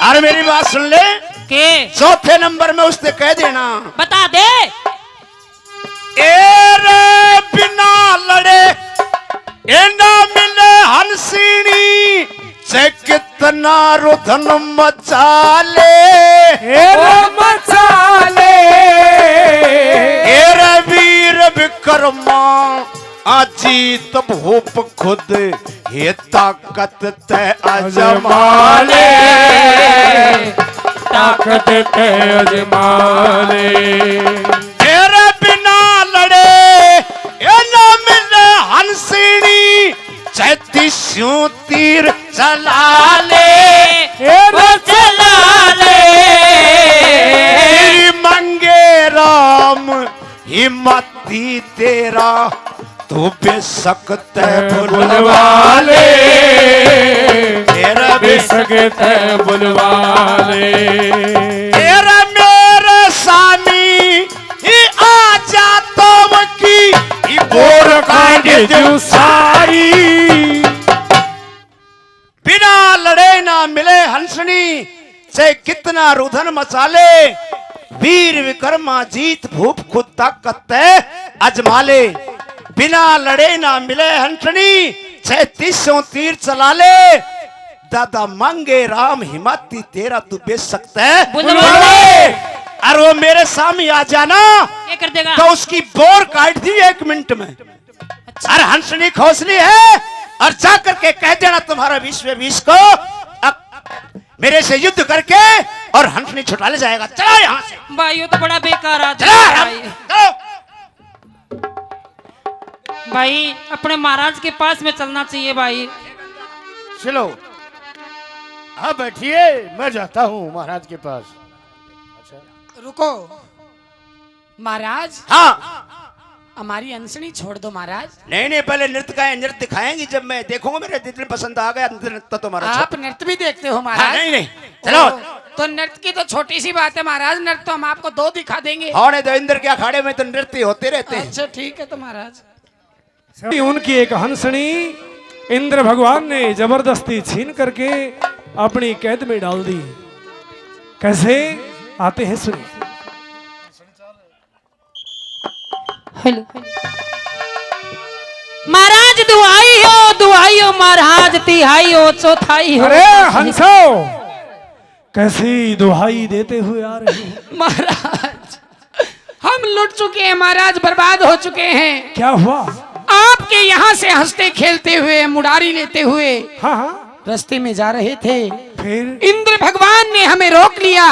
अरे मेरी बात सुन ले के चौथे नंबर में उसने कह देना बता दे एरे बिना लड़े ए ना मिले हंसिनी से कितना रुधन मचाले मचाले एरे वीर विक्रमा अजीत भूप खुद ये ताकत ते अजमाले ताकत ते अजमाले तेरे बिना लड़े ये न मिले हंसिनी चैतीसों तीर चला ले वो चला ले तेरी मंगे राम हिम्मती तेरा तू बेसकत बुलवा ले तेरा बेसकत बुलवा ले तेरा मेरे सामी ही आ जातो की गोर कांड जो सारी बिना लड़े ना मिले हंसनी से कितना रुधन मचाले वीर विक्रमा जीत भूप खुद ताकत अजमाले बिना लड़े ना मिले हंसनी 36 तीर चला ले दादा मांगे राम हिम्मती तेरा तू बेच सकता है बुलवा ले। और वो मेरे सामने आ जाना क्या कर देगा तो उसकी बोर काट दी 1 मिनट में अरे हंसनी खोसली है और जा करके कह देना तुम्हारा विश्व विष को मेरे से युद्ध करके और हंसनी छुटा ले जाएगा चलो यहाँ से भाई ये तो बड़ा बेकार आदमी चलो है भाई चलो। भाई अपने महाराज के पास में चलना चाहिए भाई चलो हाँ बैठिए मैं जाता हूँ महाराज के पास रुको महाराज हाँ हमारी अंशनी छोड़ दो महाराज नहीं नहीं पहले नृत्य का नृत्य दिखाएंगे जब मैं देखूंगा मेरे दिल पसंद आ गया नृत्य तुम्हारा आप नृत्य भी देखते हो हाँ, महाराज नहीं नहीं चलो तो नृत्य की तो छोटी सी बात है महाराज नृत्य तो हम आपको 2 दिखा देंगे और देवेंद्र के अखाड़े में तो नृत्य होते रहते हैं अच्छा ठीक है तो महाराज उनकी एक हंसनी इंद्र भगवान ने जबरदस्ती छीन करके अपनी कैद में डाल दी कैसे आते हैं सुनिए हेलो महाराज दुहाई हो महाराज तिहाई हो चौथाई हो अरे हंसो कैसी दुहाई देते हुए आ रहे हो महाराज हम लुट चुके हैं महाराज बर्बाद हो चुके हैं क्या हुआ आपके यहाँ से हंसते खेलते हुए मुरारी लेते हुए हाँ हाँ रास्ते में जा रहे थे फिर इंद्र भगवान ने हमें रोक लिया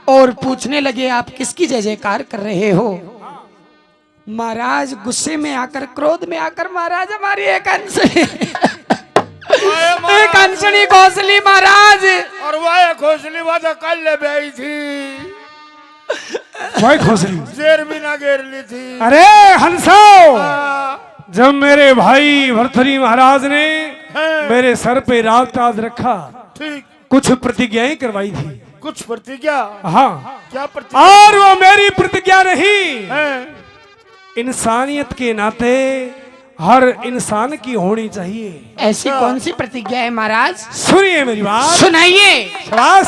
और पूछने लगे आप किसकी जय जयकार कर रहे हो महाराज गुस्से में आकर क्रोध में आकर महाराज हमारी एक अंशनी कौशली महाराज और वह खोसली वादा कल ले गई थी कोई खोसली शेर भी ना घेर ली थी अरे हंसो जब मेरे भाई भरथरी महाराज ने मेरे सर पे राग ताज रखा ठीक कुछ प्रतिज्ञाएं करवाई थी कुछ प्रतिज्ञा हाँ क्या प्रतिज्ञा और वो मेरी प्रतिज्ञा नहीं है इंसानियत के नाते हर इंसान की होनी चाहिए ऐसी कौन सी प्रतिज्ञा है महाराज सुनिए मेरी बात सुनाइए शाबाश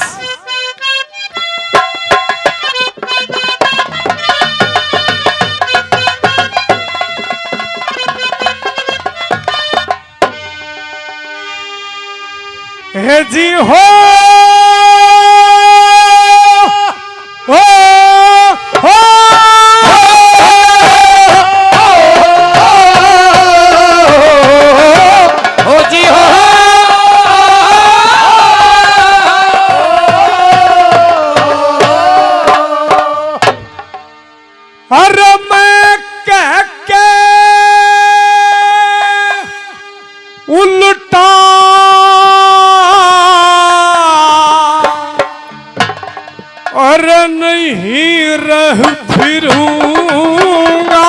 और नहीं रह फिरूंगा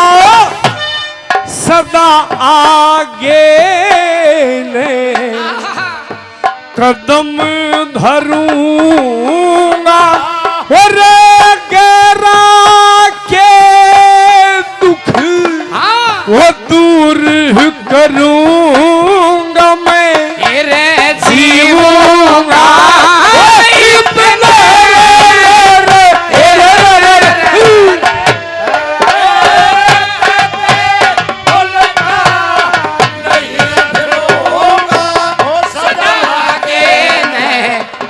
सदा आगे ने कदम धरूंगा और गैरा के दुख वो दूर करूंगा मैं तेरे जीवूंगा इतने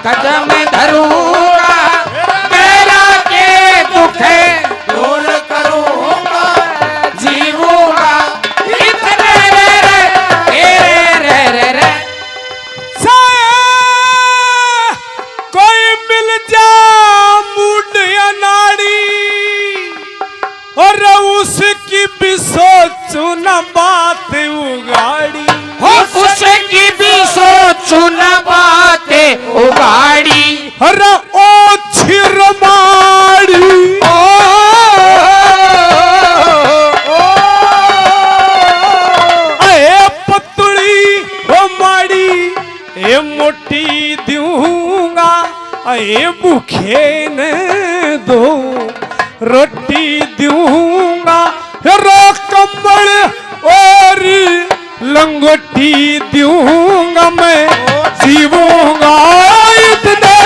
कदम धरूंगा तेरा के दुख दूर करूंगा जीवूंगा इतने रे कोई मिल जा मुंड या नाड़ी और उसकी भी सोचू न बात उगाड़ी हो उसकी भी सोचू न बातें उगाड़ी अरे ओ छिरमाड़ी ए पतली ओ माड़ी ए मोटी दूंगा ए भूखे न दो रोटी दूंगा रो कम्बल और लंगोटी दूंगा मैं जीवूंगा इतने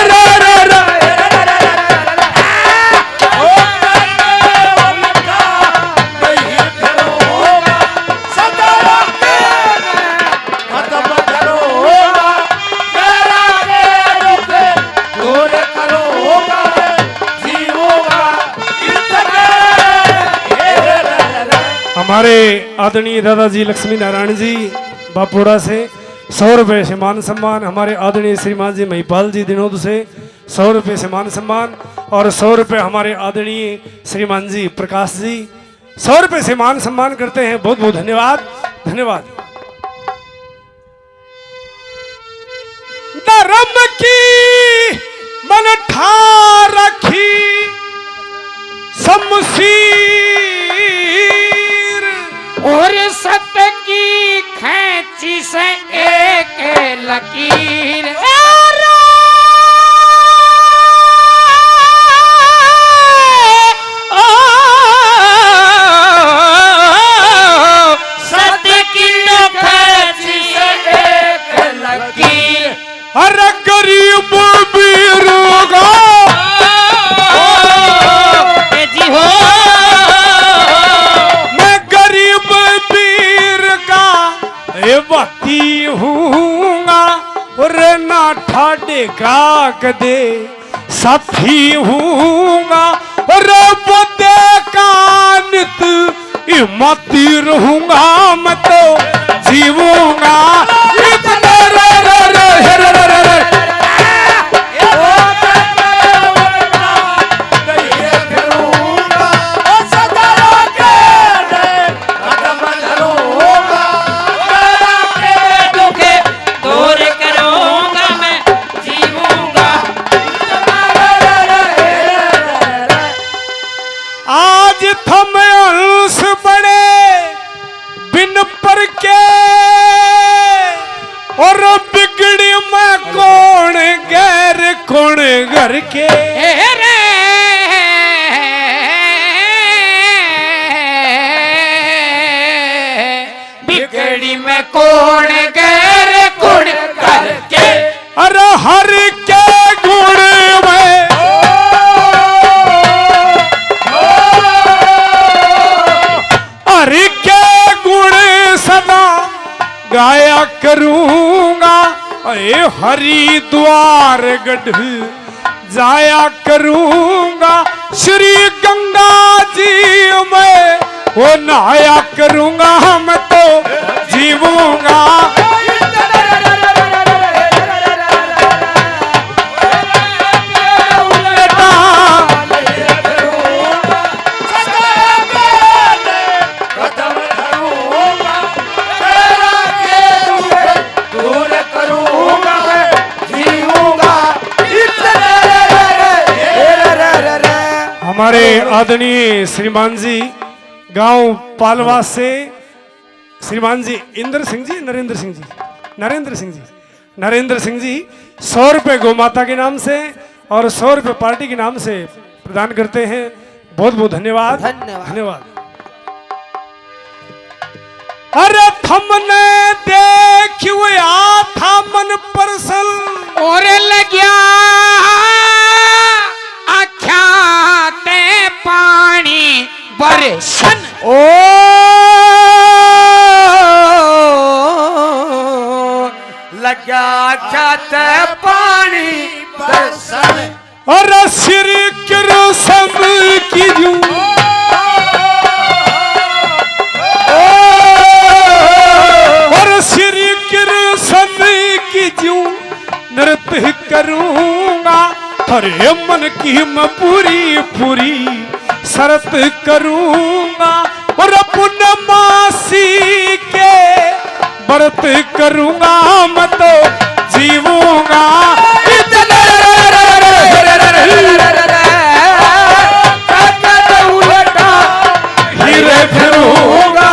हमारे आदरणीय दादाजी लक्ष्मी नारायण जी बापुरा से 100 रुपये से मान सम्मान, हमारे आदरणीय श्रीमान जी महिपाल जी दिनोद से 100 रुपये से मान सम्मान और 100 रुपये हमारे आदरणीय श्रीमान जी प्रकाश जी 100 रुपये से मान सम्मान करते हैं। बहुत बहुत धन्यवाद धन्यवाद। धर्म की मन ठार रखी शमशीर और सत्य की खैंची से एक लकीर सत्य की खैंची से एक लकीर हर गरीब बीरोगा जी हो मैं गरीब बीर का ये बाती हूँगा और ना ठाडेगा कदे साथी हूँगा और बदे का नित इमती रहूँगा मैं तो जीवूंगा इतने रे रे रे रे रे रे रे। दूर करूंगा मैं जीवूंगा आज थम अंश बड़े बिन पर के और बिगड़ी मैं कौन गैर कौन घर के रे बिगड़ी में कौन गैर कौन करके अरे हर के गुण में हर के गुण सदा गाया करूंगा ए हरिद्वार गढ़ जाया करूंगा श्री गंगा जी में वो नहाया करूंगा मैं तो जीवूंगा हमारे आदरणीय श्रीमान जी गांव पालवास से श्रीमान जी इंद्र सिंह जी नरेंद्र सिंह जी 100 रुपए गौ माता के नाम से और 100 रुपए पार्टी के नाम से प्रदान करते हैं। बहुत बहुत धन्यवाद धन्यवाद। अरे थमने देखियो था मन परसल और लग्या आख्याते पानी बरसन ओ लगा खाते पानी बरसन और श्री कृष्ण की जू और श्री कृष्ण की जू नृत्य करूंगा हरे मन की मैं पूरी पूरी शरत करूंगा और पूर्णमासी के व्रत करूंगा मैं तो जीवूंगा हीरे फिरूंगा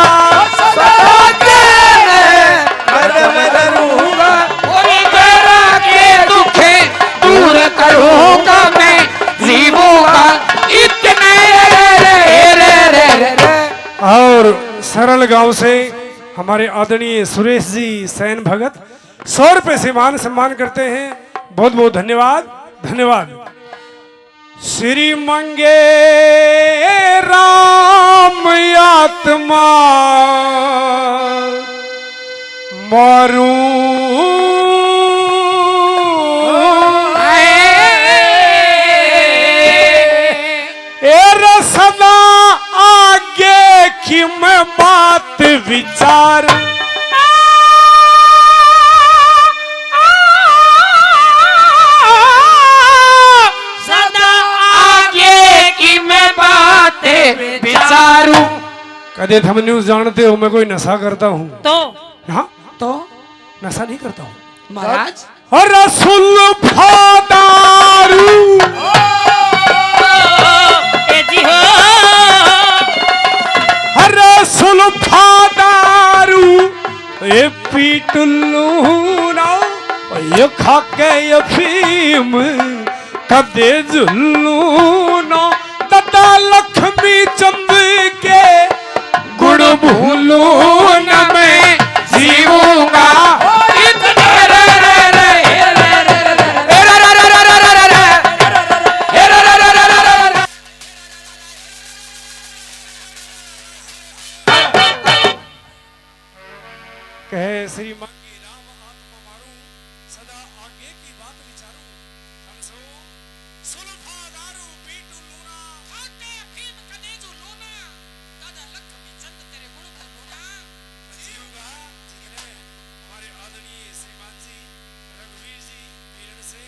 दूर करूंगा मैं जीवूंगा इतने और सरल गांव से हमारे आदरणीय सुरेश जी सैन भगत 100 रुपए से मान सम्मान करते हैं। बहुत बहुत धन्यवाद धन्यवाद। श्री मंगे राम आत्मा मारू सदा आगे की मैं बात विचार सदा आगे की मैं बातें विचारूं। कदे हम न्यूज जानते हो मैं कोई नशा करता हूँ तो हाँ तो नशा नहीं करता हूँ महाराज और रसूल फादारू जी हो रसूल फादारू ये पीटलू ना ये खाके ये फीम कदे जुल्लू ना तदा लक्ष्मी चंद के गुण भूलू न मैं जीवूंगा कहे श्री मंगी राम आत्मा मारू सदा आगे की बात विचारू हमसो सुलभा दारू पीटू लूना खाते भीम कनेजू लूना दादा लक्ष्मी चंद तेरे गुण कर लूना जीवगा जितने हमारे आदरणीय श्रीमान जी रघुवीर जी वीरण से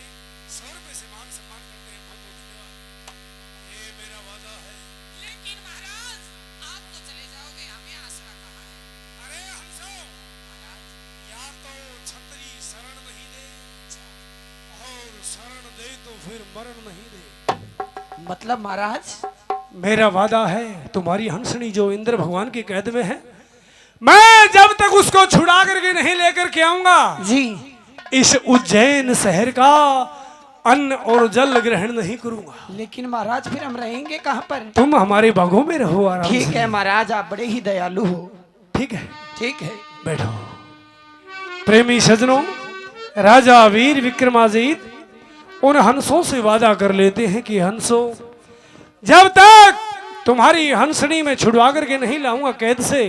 100 रुपए से मान सम्मान करते हैं। बहुत बहुत धन्यवाद। ये मेरा वादा है। लेकिन महाराज आप तो चले जाओगे हमें आसरा कहाँ है। अरे हमसो या तो छतरी शरण नहीं दे और शरण दे तो फिर मरण नहीं दे। मतलब महाराज मेरा वादा है तुम्हारी हंसनी जो इंद्र भगवान की कैद में है मैं जब तक उसको छुड़ा करके नहीं लेकर के आऊंगा जी इस उज्जैन शहर का अन्न और जल ग्रहण नहीं करूंगा। लेकिन महाराज फिर हम रहेंगे कहाँ पर। तुम हमारे बागों में रहो आराम ठीक से। है महाराज आप बड़े ही दयालु हो। ठीक है ठीक है बैठो। प्रेमी सजनों राजा वीर विक्रमाजीत उन हंसों से वादा कर लेते हैं कि हंसों जब तक तुम्हारी हंसनी में छुड़वा करके नहीं लाऊंगा कैद से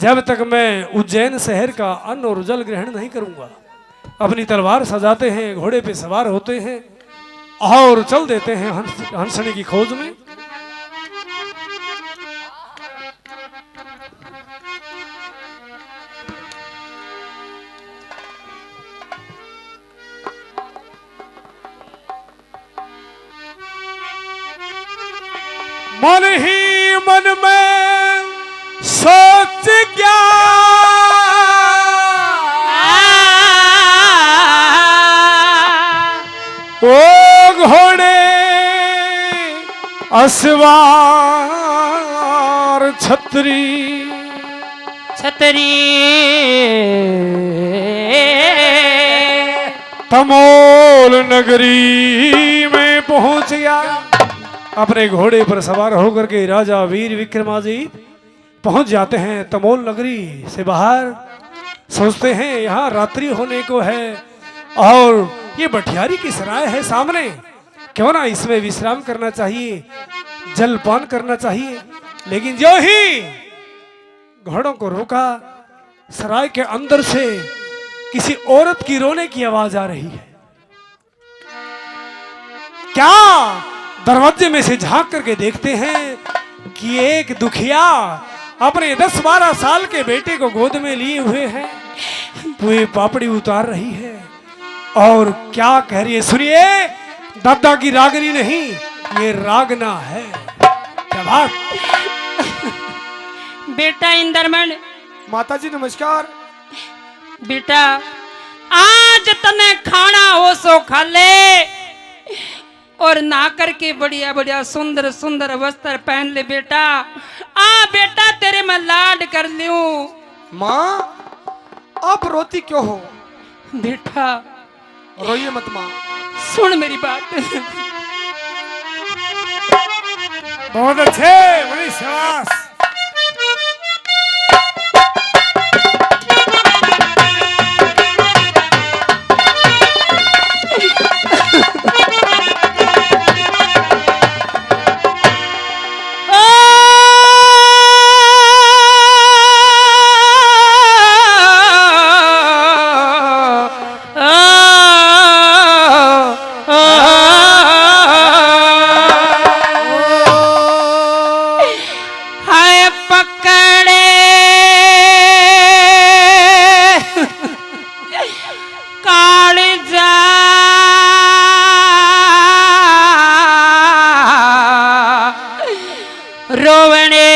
जब तक मैं उज्जैन शहर का अन्न और जल ग्रहण नहीं करूंगा। अपनी तलवार सजाते हैं घोड़े पे सवार होते हैं और चल देते हैं हंसनी की खोज में। मन ही मन में सोच गया ओ घोड़े असवार छतरी छतरी तमोल नगरी में पहुंच गया। अपने घोड़े पर सवार होकर के राजा वीर विक्रमादित्य पहुंच जाते हैं तमोल नगरी से बाहर। सोचते हैं यहाँ रात्रि होने को है और ये बठियारी की सराय है सामने, क्यों ना इसमें विश्राम करना चाहिए, जलपान करना चाहिए। लेकिन जो ही घोड़ों को रोका, सराय के अंदर से किसी औरत की रोने की आवाज आ रही है। क्या? दरवाजे में से झांक करके देखते हैं कि एक दुखिया अपने 10-12 साल के बेटे को गोद में लिए हुए है, पूरी पापड़ी उतार रही है और क्या कह रही है सुनिए। दादा की रागनी नहीं, ये रागना है। क्या बात? बेटा इंद्रमण, माता जी नमस्कार। बेटा आज तने खाना हो सो खा ले और ना करके बढ़िया बढ़िया सुंदर सुंदर वस्त्र पहन ले बेटा। आ बेटा तेरे मैं लाड कर लूं। माँ आप रोती क्यों हो? बेटा रोइए मत माँ। सुन मेरी बात। बहुत अच्छे, बड़ी शाबाश। रोवणे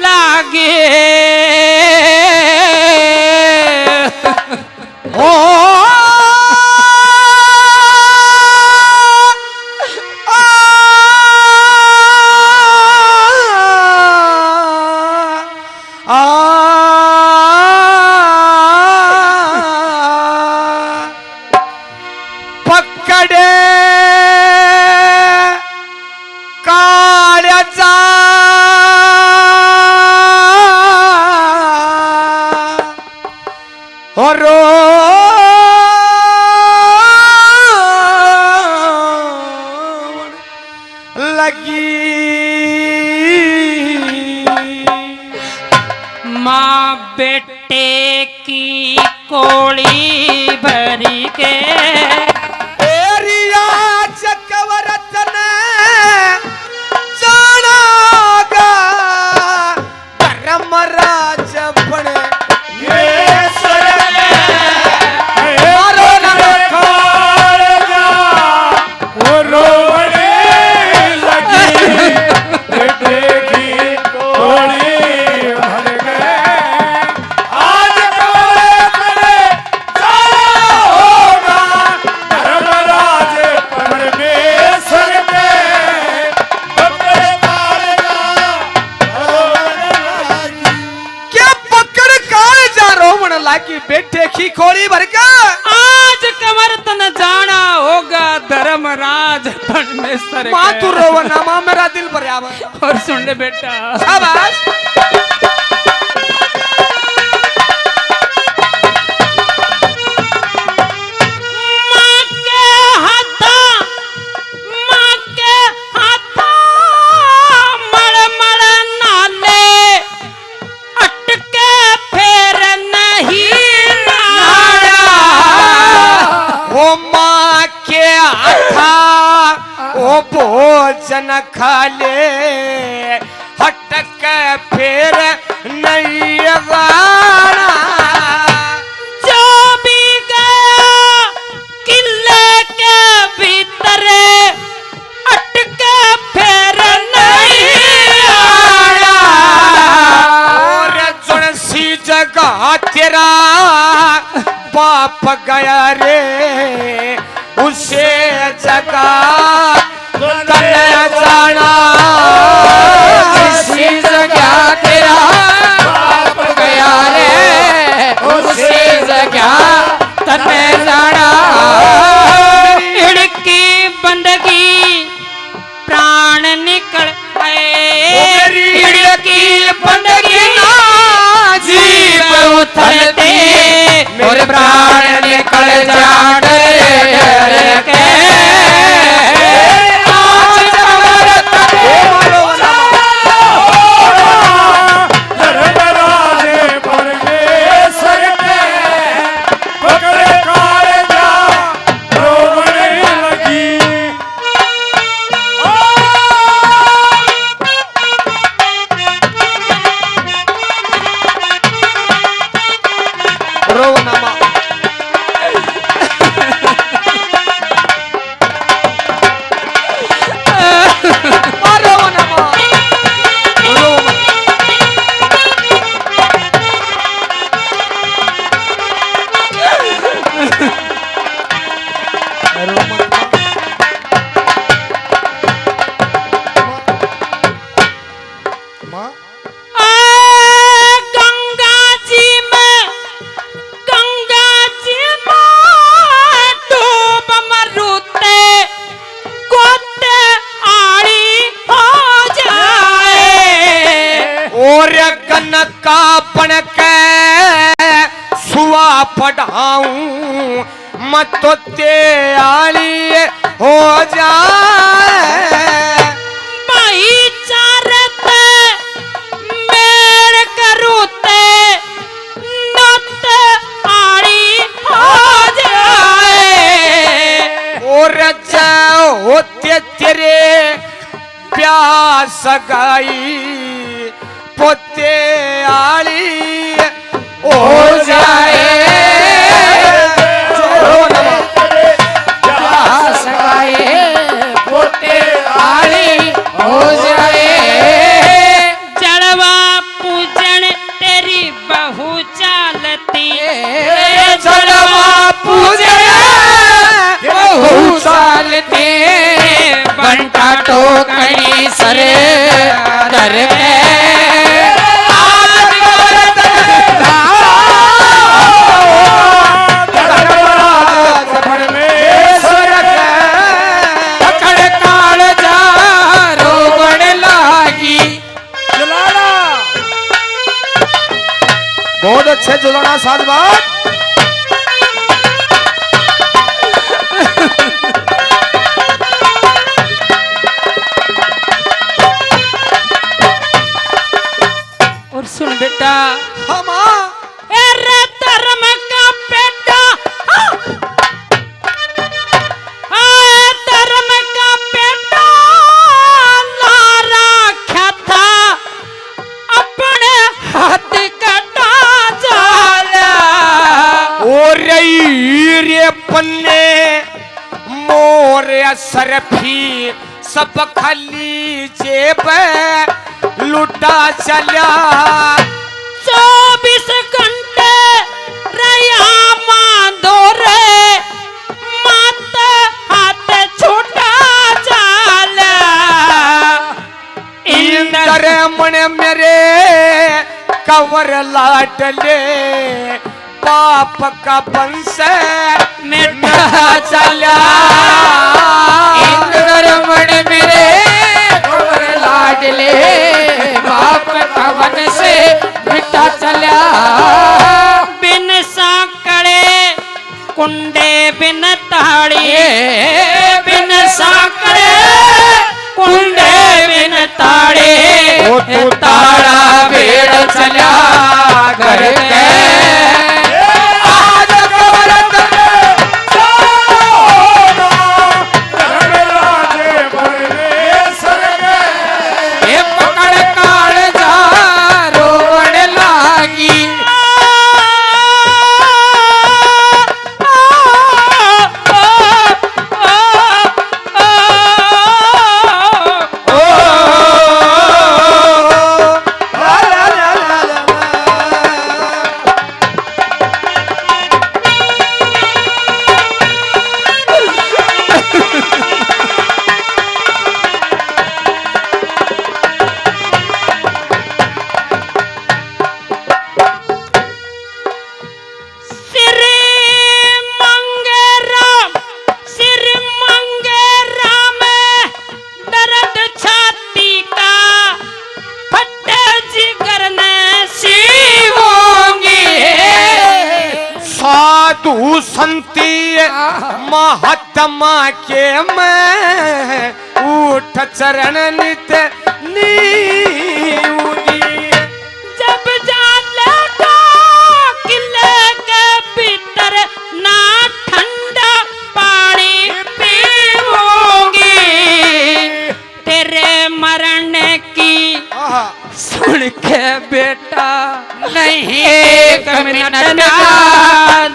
लागे ओ पकड़े काळ्याचा रो लगी माँ बेटे की कोड़ी भरी के एरिया चकवरतन जानागा धर्मराज बने लागी बेटे की खोली भर का आज कमर तन जाना होगा धर्मराज परमेश्वर माँ तू रोवना माँ मेरा दिल भर आवा। और सुन ले बेटा शाबाश भोजन खा ले हटक फिर नहीं गाना जो भी गया किले के भीतर अटक फिर नहीं आना और जुड़ सी जगह तेरा बाप गया रे का तने जाना जिसी जगह तेरा बाप गया रे उसी जगह तने जाना इड़की बंदगी प्राण निकल आए इड़की बंदगी जीव उथलते मोर प्राण निकल जा डर के आज अमृत धर्मराजे परमेश्वर के पकड़े कालजा रोवने लगी। गंगा जी में डूब मरुते गोते आड़ी हो जाए और कनका बन के सुआ पढ़ाऊं मत तो आली हो जाए भाईचारे ते मेड़ करूते नत आड़ी हो जाए और होते तेरे प्यास गाई पोते आली हो जाए प्यास गाए पोते आली हो जाए जड़वा पूजन तेरी बहु चालती जलवा पूजे बहु सालते बंटा टोकरी सरे दर पकड़ काल जा रोवण लागी बहुत अच्छे जुलाना साथ बात और सुन बेटा हम एरे धर्म का बेटा धर्म का बेटा लारा क्या था अपने हाथ कटा जाला और रे पन्ने मोर सरफी सब खाली जेब लुटा चला 24 घंटे रया मांदो रे मत हाथ छूटा जाला इंदर मन मेरे कवर लाडले पाप का बंश मिटा चला इंदर मन मेरे कवर लाडले पाप का बंश मिटा चला बिन साकड़े कुंडे बिन ताड़िए बिन साकड़े कुंडे बिन ताड़े ताड़ा बेड़ चला घर के आज कवरत धर्मराजे परमेश्वर के ये पकड़ काल जा रोवण लागी उसंती महात्मा के मैं उठ चरण नित नीऊंगी। जब जालेगा किले के भीतर ना ठंडा पानी पीऊंगी। तेरे मरने की सुन के बेटा नहीं एक मिनट ना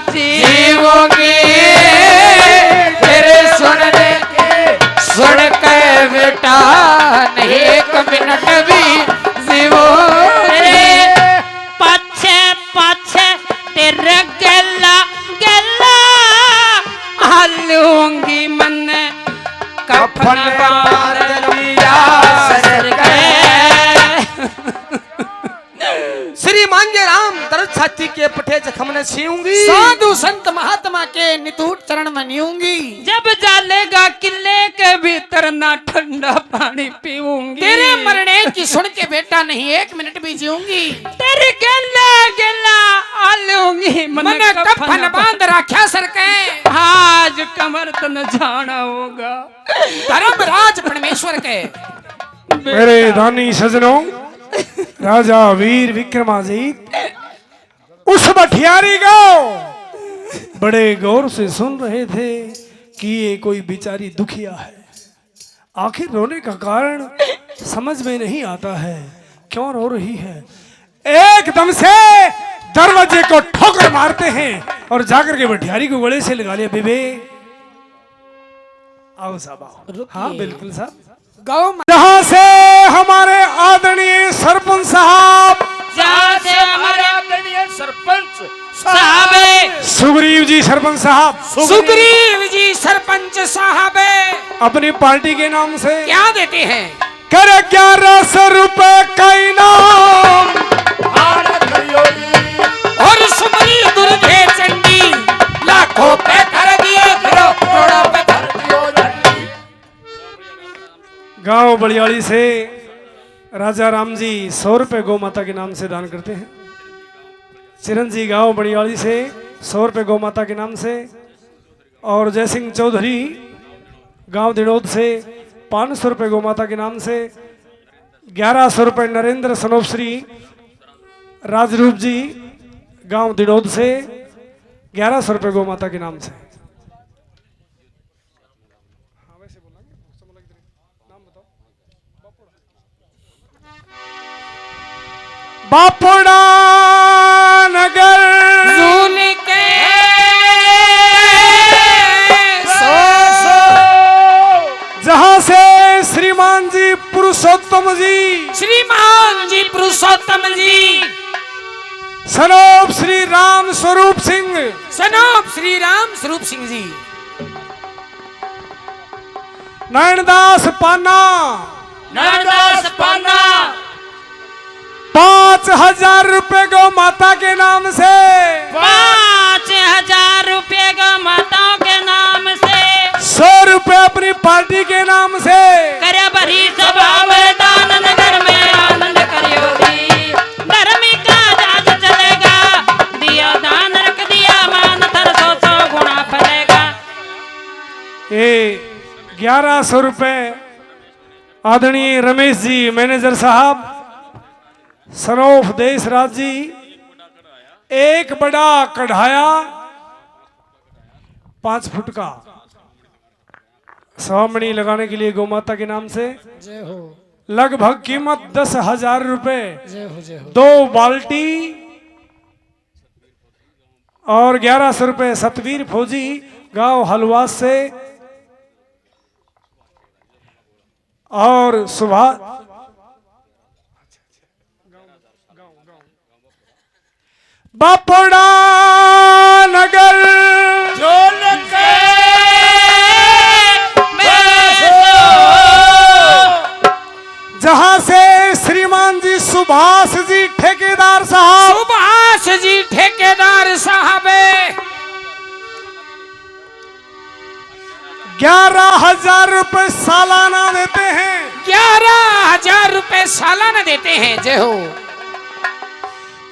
जीवोगी। तेरे सुन के बेटा नहीं एक मिनट भी जीवो। पाछे पाछे तेरे गला गला हालूंगी मन कफन बांध लिया सर के। श्री मांगे राम दर्द छाती के पठे जखम न सीऊंगी। साधु संत महात्मा के नितूट चरण में नीऊंगी। जब जालेगा किले के भीतर ना ठंडा पानी पीऊंगी। तेरे मरने की सुन के बेटा नहीं एक मिनट भी जीऊंगी। तेरे गला गला आलूंगी मन कफन बांध राख्या सर के। आज कमर तन जाना होगा धर्मराज परमेश्वर के। मेरे दानी सजनों, राजा वीर विक्रमाजीत उस बठियारी गांव बड़े गौर से सुन रहे थे कि ये कोई बेचारी दुखिया है। आखिर रोने का कारण समझ में नहीं आता है, क्यों रो रही है। एकदम से दरवाजे को ठोकर मारते हैं और जाकर के बठियारी को गले से लगा लिया। बेबे आओ साहब आओ। हाँ बिल्कुल साहब। गौ जहाँ से हमारे आदरणीय सरपंच साहब जहाँ से हमारे आदरणीय सरपंच साहब सुग्रीव जी सरपंच साहब सुग्रीव जी सरपंच साहब अपनी पार्टी के नाम से क्या देते हैं? कर 1100 रुपए का इनाम और सुमरी दुर्गे चंडी लाखों पे कर दिए, करोड़ों पे कर दियो झंडी। गांव बड़ियाली से राजा राम जी 100 रुपए गौ माता के नाम से दान करते हैं। चिरंजी गांव बड़ियाली से 100 रुपए गौ माता के नाम से, और जयसिंह चौधरी गांव दिनोद से 500 रुपए गौ माता के नाम से, 1100 रुपए नरेंद्र सनोपश्री राजरूप जी गांव दिनोद से 1100 रुपए गौ माता के नाम से। बापोड़ा नगर झूल के जहां से श्रीमान जी पुरुषोत्तम जी श्रीमान जी पुरुषोत्तम जी सनोप श्री राम स्वरूप सिंह सनोप श्री राम स्वरूप सिंह जी नयनदास पाना नरदास पाना 5000 रुपए गौ माता के नाम से, 5000 रुपये का माताओं के नाम से, 100 रुपए अपनी पार्टी के नाम से, करे भरी सभा में दान नगर में आनंद करियोगी। धर्मी का राज चलेगा, दिया दान रख दिया मान थर 100 गुना फलेगा। ये 1100 रुपए आदरणीय रमेश जी मैनेजर साहब सनोफ देशराज जी, एक बड़ा कढ़ाया 5 फुट का स्वामणी लगाने के लिए गौ माता के नाम से, लगभग कीमत 10,000 रुपए, 2 बाल्टी और 1100 रुपए सतवीर फौजी गांव हलवास से, और सुबह बापोड़ा नगर जहां से श्रीमान जी सुभाष जी ठेकेदार साहब सुभाष जी ठेकेदार साहब 11,000 रुपए सालाना देते हैं। 11,000 रुपए सालाना देते हैं। जय हो।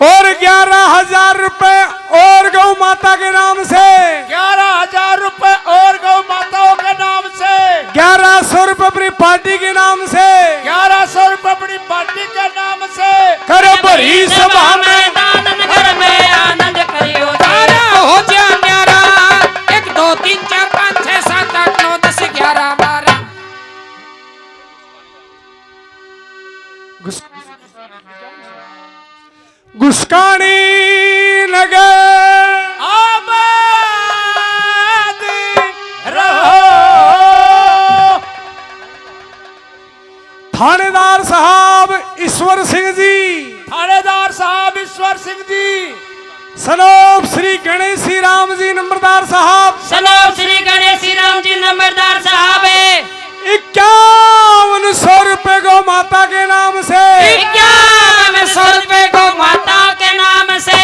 और 11,000 रुपए और गौ माता के नाम से 11,000 रुपए और गौ माताओं के नाम से 1100 रुपए अपनी पार्टी के नाम से 1100 रुपए अपनी पार्टी के नाम से कर भरी सभा में दान नगर में आनंद करियो तारा हो जा न्यारा 1 2 3 4 5 6 7 8 9 10 11 12 गुस्कानी नगर आबाद रहो। थानेदार साहब ईश्वर सिंह जी, थानेदार साहब ईश्वर सिंह जी, सनोप श्री गणेश श्री राम जी नंबरदार साहब, सनोप श्री गणेश श्री राम जी नंबरदार साहब 5100 रुपए गौ माता के नाम से 5100 रुपए को माता के नाम से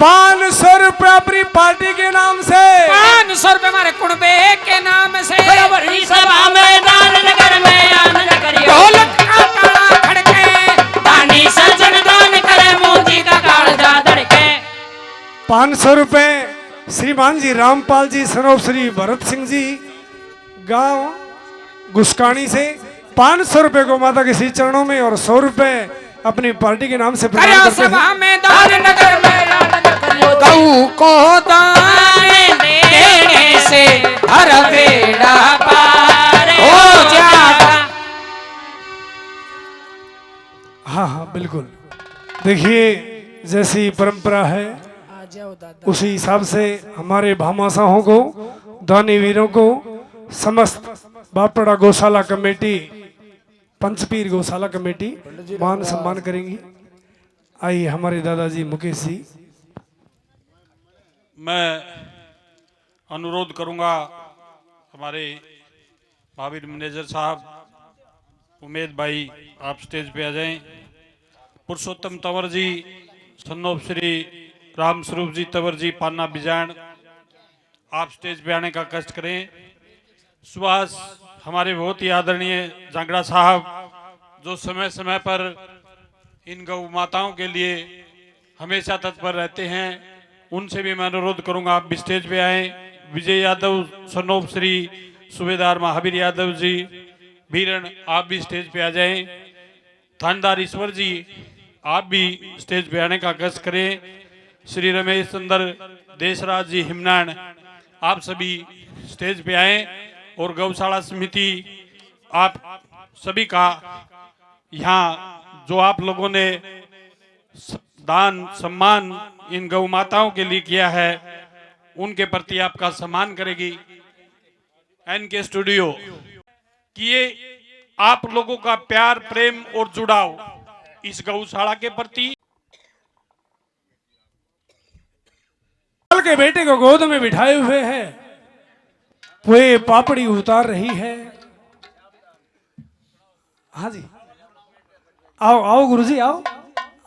500 रुपए अपनी पार्टी के नाम से 500 रुपए हमारे कुड़बे के नाम से बड़ी सभा में दान नगर में आनंद करियो ढोलक का ताला खड़के दानी सज्जन दान करे मोती का कालजा धड़के 500 रुपए श्रीमान जी रामपाल जी सनोप श्री भरत सिंह जी गांव गुस्कानी से 500 रुपए को माता के श्री चरणों में और 100 रुपए अपनी पार्टी के नाम से प्रदान करिया करते हैं। सभा में दान नगर में आनंद करियो गौ को दान देने से हर बेड़ा पार हो जाता। हाँ हाँ बिल्कुल, देखिए जैसी परंपरा है उसी हिसाब से हमारे भामाशाहों को दानी वीरों को समस्त बापड़ा गौशाला कमेटी पंचपीर गौशाला कमेटी मान सम्मान करेंगी। आइए हमारे दादाजी मुकेश जी। मैं अनुरोध करूंगा हमारे महावीर मैनेजर साहब उमेद भाई आप स्टेज पे आ जाएं। पुरुषोत्तम तंवर जी, सन्नोप श्री राम स्वरूप जी तंवर जी पान्ना बिजान आप स्टेज पे आने का कष्ट करें। सुभाष हमारे बहुत ही आदरणीय जांगड़ा साहब जो समय समय पर इन गौ माताओं के लिए हमेशा तत्पर रहते हैं, उनसे भी मैं अनुरोध करूंगा आप भी स्टेज पे आएं। विजय यादव, सनोप श्री सूबेदार महावीर यादव जी बीरन आप भी स्टेज पे आ जाएं। थानेदार ईश्वर जी आप भी स्टेज पे आने का कष्ट करें। श्री रमेश चंद्र देशराज जी हिमनान आप सभी स्टेज पे आएं। और गौशाला समिति आप सभी का यहाँ जो आप लोगों ने दान सम्मान इन गौ माताओं के लिए किया है उनके प्रति आपका सम्मान करेगी एनके स्टूडियो कि ये आप लोगों का प्यार प्रेम और जुड़ाव इस गौशाला के प्रति। के बेटे को गोद में बिठाए हुए है, पुए पापड़ी उतार रही है। हाँ जी, आओ आओ गुरुजी आओ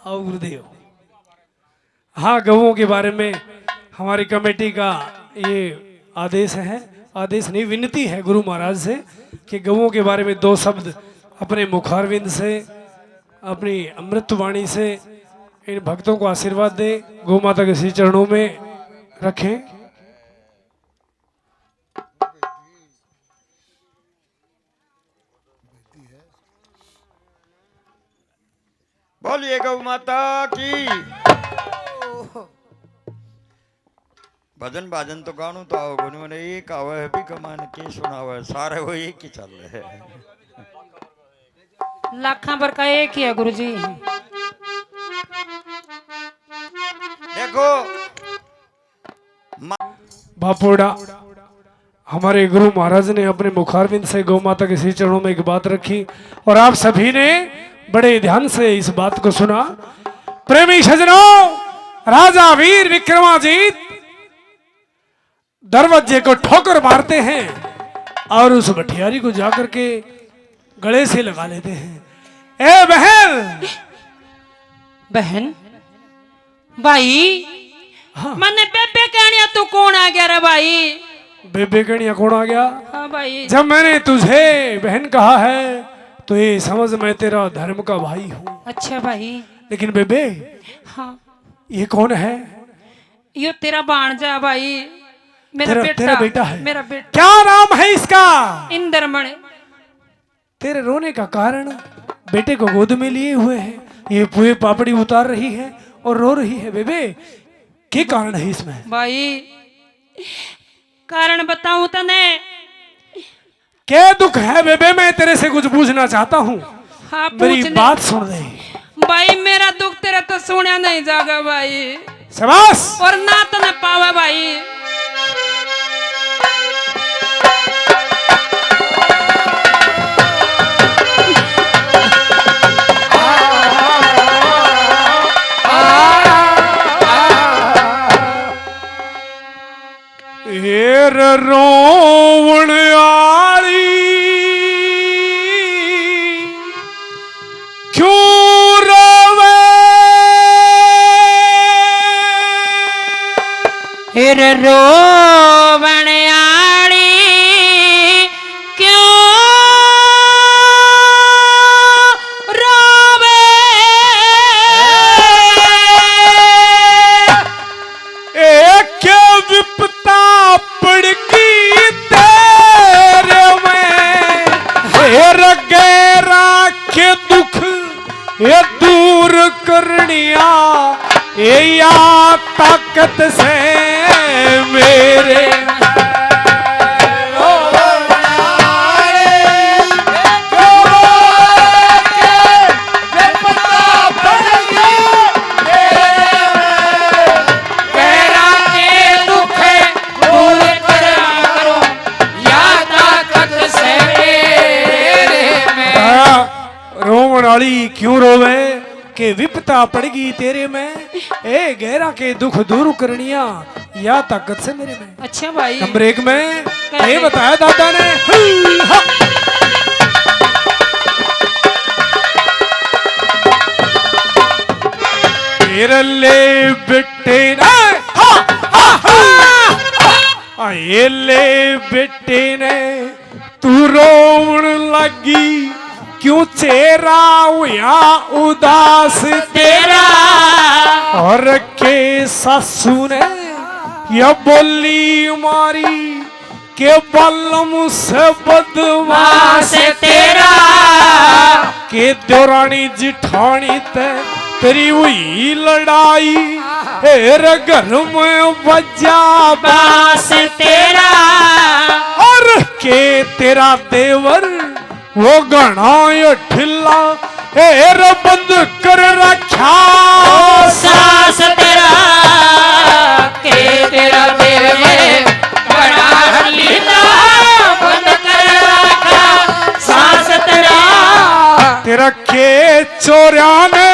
आओ गुरुदेव। हाँ, गौओं के बारे में हमारी कमेटी का ये आदेश है, आदेश नहीं विनती है गुरु महाराज से कि गौओं के बारे में 2 शब्द अपने मुखारविंद से अपनी अमृतवाणी से इन भक्तों को आशीर्वाद दे, गौ माता के श्री चरणों में रखें। बोलिए गौ माता की। भजन भाजन तो गाणु तो आओ उन्होंने एक आवे है भी कमान के सुनावे सारे वो एक ही चल रहे हैं। लाखा पर का एक ही है गुरुजी। देखो बापोड़ा हमारे गुरु महाराज ने अपने मुखारविंद से गौ माता के श्री चरणों में एक बात रखी और आप सभी ने बड़े ध्यान से इस बात को सुना। प्रेमी सजनों, राजा वीर विक्रमाजीत दरवाजे को ठोकर मारते हैं और उस भटियारी को जाकर के गले से लगा लेते हैं। ए बहन, बहन भाई हाँ। मने बेबे कहनिया तू कौन आ गया रे भाई? बेबे कणिया कौन आ गया? हाँ भाई। जब मैंने तुझे बहन कहा है तो ये समझ मैं तेरा धर्म का भाई हूँ। अच्छा भाई। लेकिन बेबे, हाँ ये कौन है? यो तेरा भांजा भाई, मेरा तेरा बेटा है? मेरा बेटा। क्या नाम है इसका? इंद्रमण। तेरे रोने का कारण बेटे को गोद में लिए हुए है, ये पूरे पापड़ी उतार रही है और रो रही है। बेबे क्या कारण है इसमें? भाई कारण बताऊं तने? क्या दुख है बेबे? मैं तेरे से कुछ पूछना चाहता हूँ। हाँ मेरी पूछने। बात सुन ले भाई मेरा दुख तेरा तो सुना नहीं जागा भाई, शाबाश। और ना तने पावा भाई। हेर रोवण आली क्यों रोवे? फिर रोवण आली क्यों रोवे? एक विपता पड़गी तेरे में, हेर गैरा के दुख ये दूर करनिया, ये या ताकत से मेरे। गैरा के दुख दूर करा करो, या ताकत से मेरे में। रोवण वाली क्यों रोवे के विपता पड़गी तेरे में, ए गैरा के दुख दूर करनिया, या ताकत से मेरे में। अच्छा भाई। नंबर 1 में ये बताया दादा ने। हा। तेरे ले बेटे ने, हा, हा, हा। ये ले बेटे ने तू रोवण लगी क्यों? चेहरा हुआ उदास तेरा, और के सासू ने यह बोली मारी के बलम से बदमाश तेरा, के दौरानी जिठानी ते तेरी हुई लड़ाई, हेर घर में बजा बास तेरा, और के तेरा देवर वो घना ठिल्ला, हेर बंद कर रखा सास तेरा, के तेरा देवर बड़ा लीला, बंद कर रखा सास तेरा। तेरा के चोरिया ने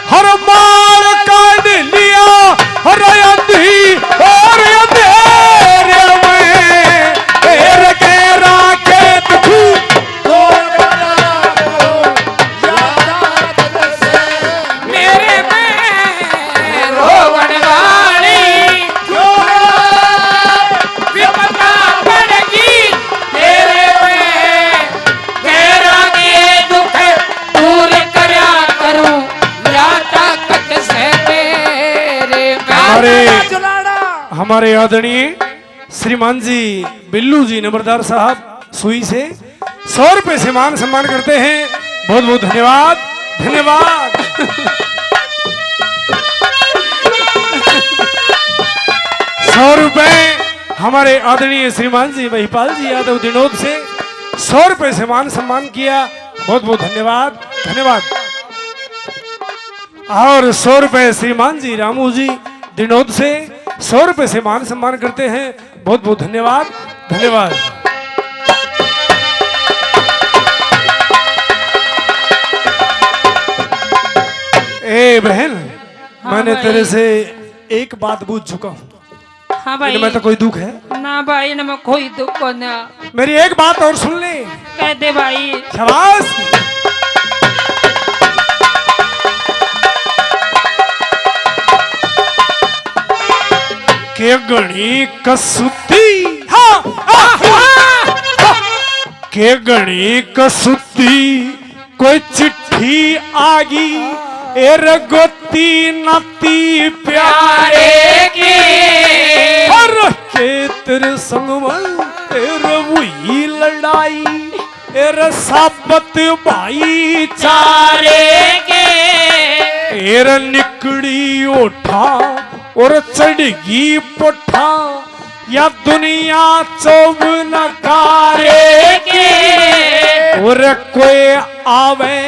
हर माल काट लिया, हर अंधी और अंधेरे में, हेर गैरा के दुख मेरे में रोवण वाली विपदा पड़गी तेरे में, गैरा के दुख दूर करया करूं, या ताकत से मेरे में। हमारे आदरणीय श्रीमान जी बिल्लू जी नंबरदार साहब सुई से 100 रुपए से मान सम्मान करते हैं। बहुत बहुत धन्यवाद, धन्यवाद। 100 रुपए हमारे आदरणीय श्रीमान जी महिपाल जी यादव दिनोद से 100 रुपए से मान सम्मान किया। बहुत बहुत धन्यवाद, धन्यवाद। और 100 रुपए श्रीमान जी रामू जी दिनोद से 100 रुपए से मान सम्मान करते हैं। बहुत बहुत धन्यवाद, धन्यवाद। ए बहन, मैंने भाई। तेरे से एक बात पूछ चुका हूँ। हाँ भाई। इनमें तो कोई दुख है? ना भाई, इनमें कोई दुख ना। मेरी एक बात और सुन ले। कह दे भाई। शाबाश। के गणी कसुती, हाँ, हाँ, हाँ, के गणी कसुती कोई चिट्ठी आगी, गोती नाती प्यारे के और के तेरे संग तेरे वही लड़ाई तेरे साबत भाई चारे के तेरे निकड़ी ओठा और चढ़गी पोठा या दुनिया चौब नकारे के और कोई आवे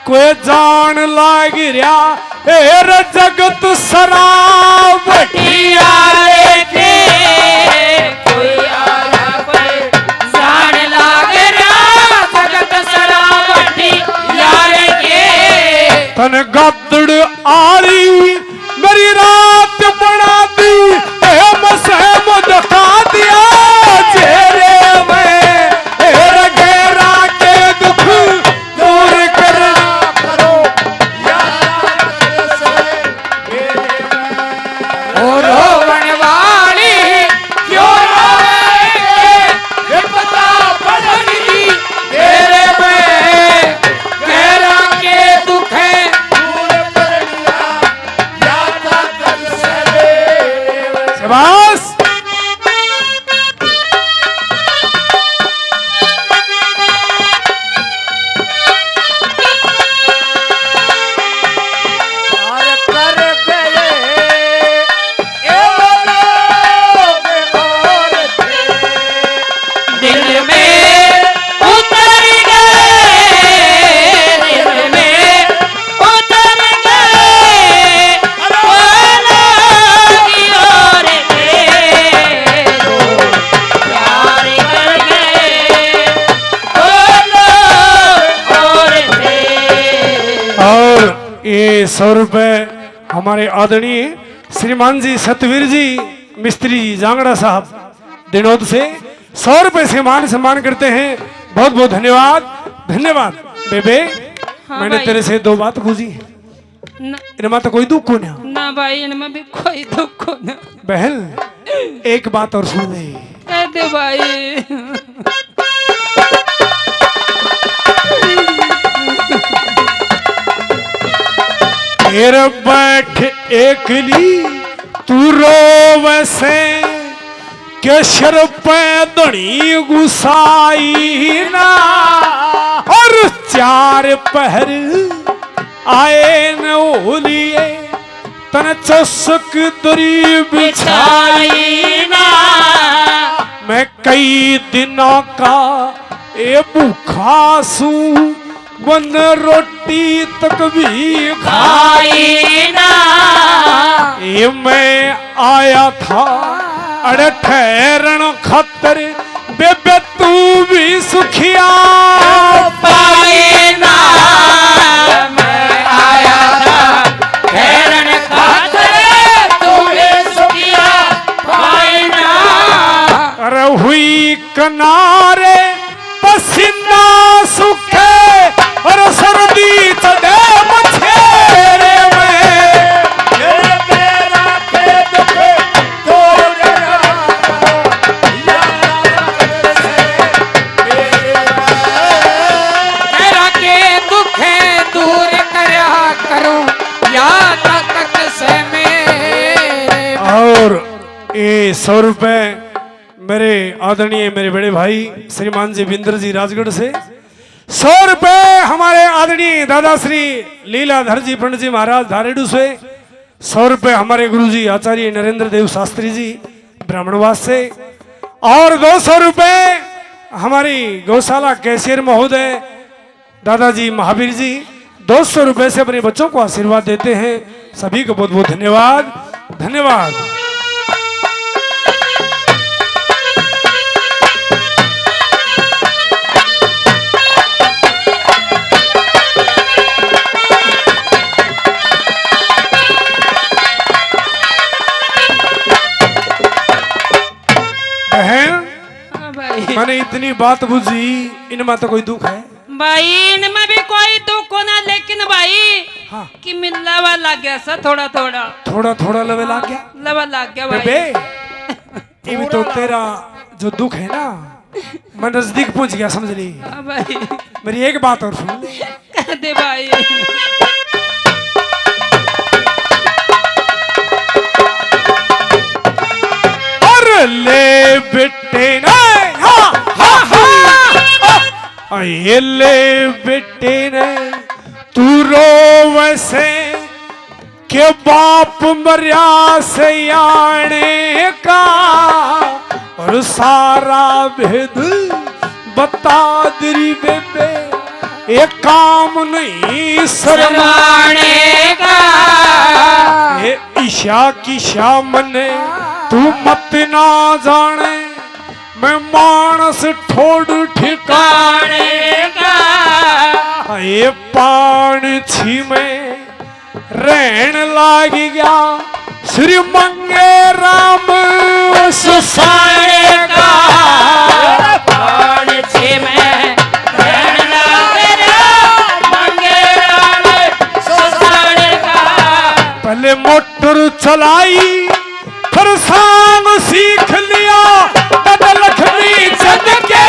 कोई जान लाग रहा एर जगत सरावटिया के कोई आया कोई जान लाग रहा जगत सरावटी यार के तन गदड़ आली मेरी रात बना दी सहम दिखा दिया चेहरे में एर गहरा के दुख दूर करना ओ रोवण वाली क्यों रोवे विपदा पड़नी तेरे में गहरा के दुख है शाबाश दिल में उतर गए दिल में उतर गए वाला की ओर के जो प्यार कर गए बोलो और थे और ये 100 रुपए हमारे आदरणीय श्रीमान जी सतवीर जी मिस्त्री जी जांगड़ा साहब दिनोद से 100 रुपए से मान सम्मान करते हैं। बहुत बहुत धन्यवाद धन्यवाद बेबे। हाँ मैंने भाई। तेरे से 2 बात पूछी ना, इनमें तो कोई दुख को ना ना भाई इनमें भी कोई दुख हो ना बहन एक बात और सुन ले कह दे भाई फिर बैठ एकली तू रो वैसे के शर पे धनी गुसाई ना और 4 पहर आए न ओलिए तन चौसक दरी बिछाई ना मैं कई दिनों का ये भूखा सू वन रोटी तक भी खाई ना ये मैं आया था अरे ठहरण खातर बेबे तू भी सुखिया पाए ना मैं आया था ठहरन खातिर तूने सुखिया पाए ना अरे हुई किनारे पसीना सूखे और सर्दी चढ़े मछेरे में गहरा के दुख है दूर करया करो या तक से मेरे और ये 100 रुपए मेरे आदरणीय मेरे बड़े भाई श्रीमान जी बिंदर जी राजगढ़ से 100 रुपए हमारे आदरणीय दादा श्री लीलाधर जी पंडित जी महाराज धारेडू से 100 रुपए हमारे गुरुजी आचार्य नरेंद्र देव शास्त्री जी ब्राह्मणवास से और 200 रुपए हमारी गौशाला कैशियर महोदय दादाजी महावीर जी 200 रुपए से अपने बच्चों को आशीर्वाद देते हैं। सभी को बहुत बहुत धन्यवाद धन्यवाद। बहन हाँ भाई मैंने इतनी बात बुझी इनमें तो कोई दुख है भाई इनमें भी कोई दुख होना लेकिन भाई हाँ। कि मिलवा लग गया सा थोड़ा थोड़ा थोड़ा थोड़ा लेवल आ गया लवा लग गया भाई बेबे ये भी तो तेरा जो दुख है ना मैं नजदीक पहुंच गया समझ ली। हाँ भाई मेरी एक बात और सुन कह दे भाई ले बेटे ने ये ले बेटे ने तू रो वैसे के बाप मरिया से आने का और सारा भेद बता दरी बेबे एक काम नहीं शर्माने का ये ईशा की शाम ने तू मत ना जाने मैं मानस ठोड़ ठिकाने का ये पान छी में रहन लाग गया श्री मंगे राम सुसाने का पान छे में रहन लाग गया मंगे राम सुसाने का पहले मोटर चलाई फिर सांग सीख लिया तब लक्ष्मी चंद के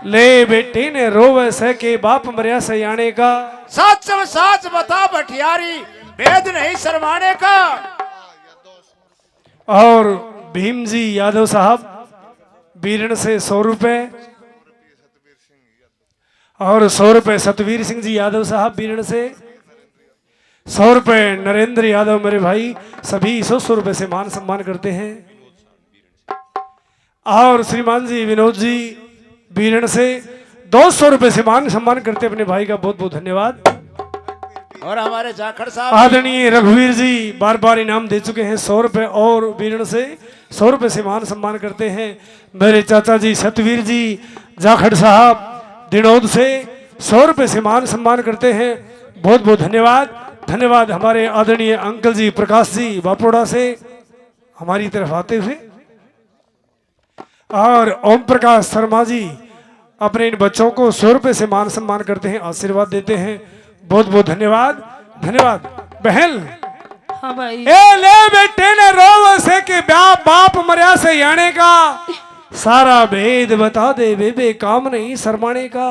ले बेटे ने रोवे से के बाप मरिया से आने का सच में सच बता बटियारी भेद नहीं शर्माने का। और भीम जी यादव साहब बीरण से 100 रुपए और 100 रुपए सतवीर सिंह जी यादव साहब बीरण से 100 रुपए नरेंद्र यादव मेरे भाई सभी 100 रुपए से मान सम्मान करते हैं। और श्रीमान जी विनोद जी बीरण से 200 रुपए से मान सम्मान करते अपने भाई का बहुत बहुत धन्यवाद। और हमारे जाखड़ साहब आदरणीय रघुवीर जी बार बार इनाम दे चुके हैं 100 रुपए और बीरण से 100 रुपए से मान सम्मान करते हैं। मेरे चाचा जी सतवीर जी जाखड़ साहब दिनोद से 100 रुपए से मान सम्मान करते हैं। बहुत बहुत धन्यवाद। धन्यवाद हमारे आदरणीय अंकल जी प्रकाश जी बापोड़ा से हमारी तरफ आते हुए। और ओम प्रकाश शर्मा जी अपने इन बच्चों को 100 रुपए से मान सम्मान करते हैं, आशीर्वाद देते हैं। बहुत बहुत धन्यवाद। धन्यवाद बहन। हाँ भाई ए ले बेटे ने रोव से के बाप मरिया से आने का सारा भेद बता दे बेबे काम नहीं शर्माने का।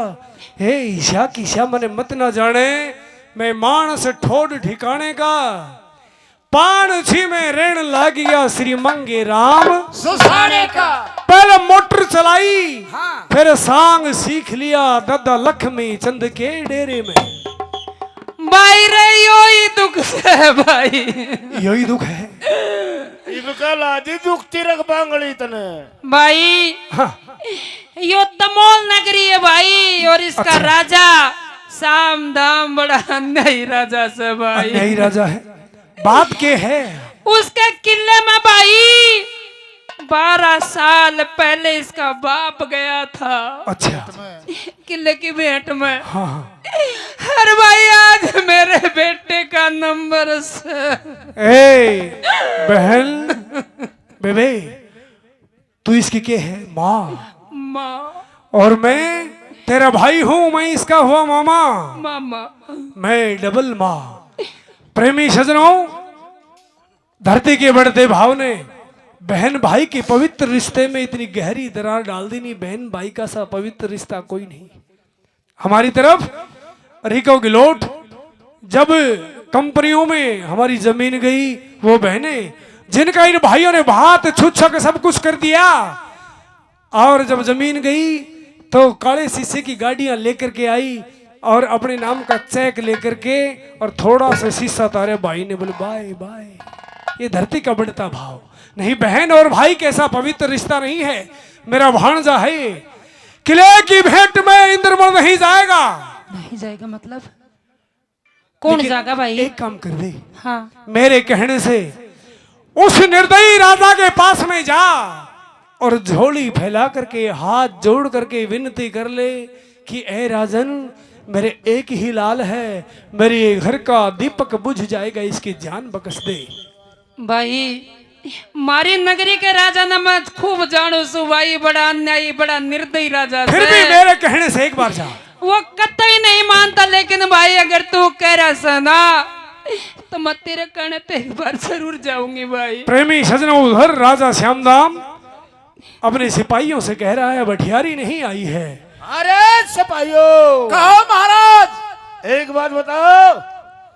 हे ईशा की ईशा मने मत ना जाने मैं मानस ठोड़ ठिकाने का पान छी में ऋण लाग गया श्री मंगे राम सुसाने का। पहले मोटर चलाई हाँ। फिर सांग सीख लिया दादा लक्ष्मी चंद के डेरे में। भाई रे यो ही दुख है भाई यही दुख है इनका लादी दुखती रख बांगड़ी तने भाई। हाँ। यो दमोल नगरी है भाई और इसका अच्छा। राजा साम दाम बड़ा अन्यायी राजा से भाई। अन्यायी राजा है बात के है उसके किले में भाई 12 साल पहले इसका बाप गया था अच्छा किले की भेंट में। हाँ हाँ। हर भाई आज मेरे बेटे का नंबर से ए बहन बेबे तू इसकी के है माँ माँ और मैं तेरा भाई हूँ मैं इसका हुआ मामा मामा मैं डबल माँ। प्रेमी सजनों धरती के बढ़ते भाव ने बहन भाई के पवित्र रिश्ते में इतनी गहरी दरार डाल दी। नहीं बहन भाई का सा पवित्र रिश्ता कोई नहीं। हमारी तरफ रिको गिलोट जब कंपनियों में हमारी जमीन गई वो बहनें जिनका इन भाइयों ने भात छुच्छा के सब कुछ कर दिया और जब जमीन गई तो काले शीशे की गाड़ियां लेकर के आई और अपने नाम का चेक लेकर के और थोड़ा सा शीशा तारे भाई ने बोले बाय बाय। ये धरती का बढ़ता भाव नहीं बहन और भाई कैसा पवित्र रिश्ता नहीं है। मेरा भांजा है किले की भेंट में इंद्रमण नहीं जाएगा। नहीं जाएगा मतलब कौन लेकिन जाएगा भाई? एक काम कर दे हाँ मेरे कहने से उस निर्दयी राजा के पास में जा और झोली फैला करके हाथ जोड़ करके विनती कर ले कि ए राजन मेरे एक ही लाल है मेरे घर का दीपक बुझ जाएगा इसकी जान बख्श दे। भाई मारी नगरी के राजा ने मैं खूब जानू सु भाई बड़ा अन्यायी बड़ा निर्दयी राजा फिर भी मेरे कहने से एक बार जा। वो कतई नहीं मानता लेकिन भाई अगर तू कह रहा सा ना तो मैं तेरे कहने पे एक बार जरूर जाऊंगी भाई। प्रेमी सजनों उधर राजा श्यामदाम अपने सिपाहियों से कह रहा है बठियारी नहीं आई है। अरे सिपाहियों कहो महाराज एक बात बताओ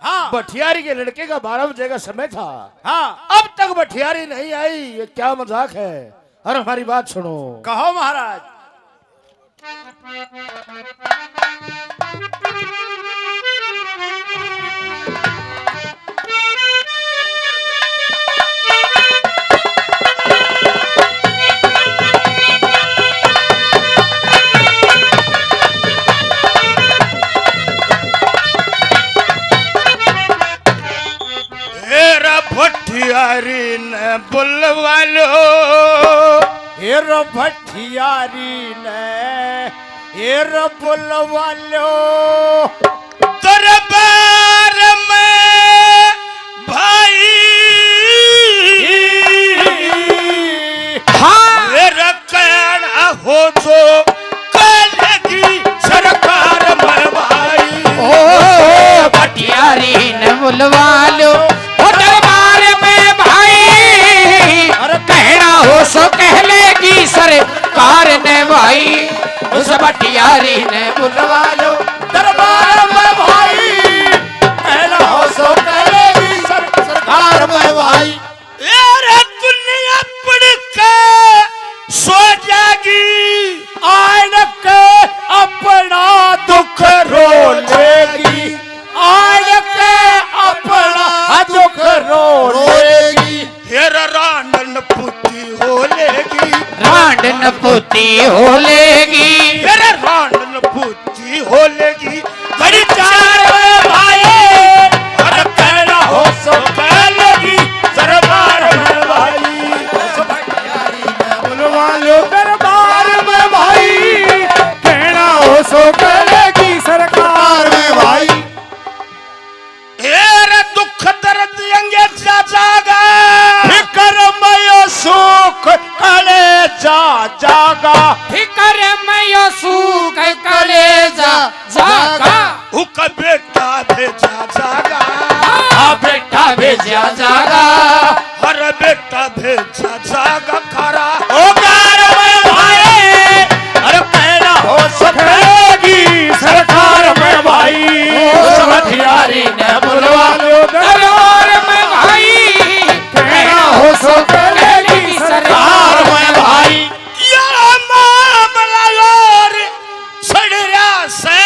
हाँ। भटियारी के लड़के का 12 बजे का समय था। हाँ। अब तक भटियारी नहीं आई, ये क्या मजाक है? और हमारी बात सुनो। कहो महाराज। भटियारी ने बुलवा लो, हेरो भटियारी ने हेरो बुलवा लो दरबार में भाई। मेरा कहना हो जो करेगी सरकार में भाई। ओ भटियारी ने बुलवा लो दरबार में भाई, कहना हो सो कह लेगी सरकार ने भाई। उस भटियारी ने बुलवा लो दरबार में भाई, कहना हो सो कह लेगी सरकार में भाई। यार दुनिया पढ़ के सो जाएगी, आन के अपना दुख रो लेगी, आन के अपना दुख रो लेगी। हेरा रांडन पुती हो लेगी, रांडन पुती हो लेगी, हेरा रांडन पुती हो लेगी। बड़ी चार में भाई, हर कहना हो सो कह लेगी दरबार में भाई। उस भटियारी ने बुलवा लो दरबार में भाई, कहना हो सो कह लेगी सरकार में भाई। हेरा दुख दर्द यंगे जागा, फिकर मयो सुख कले जागा, फिकर मैं सूख कलेजा जागा। उका बेटा भेजा जागा, बेटा भेजा जागा, हर बेटा भेजा जागा खरा। ओ कार में भाई, अरे कहना हो सो कहेगी सरकार में भाई। उस भटियारी ने बुलवा लो दरबार में भाई, कहना हो सो कह लेगी सरकार में भाई। या मामला यार सड़रा से,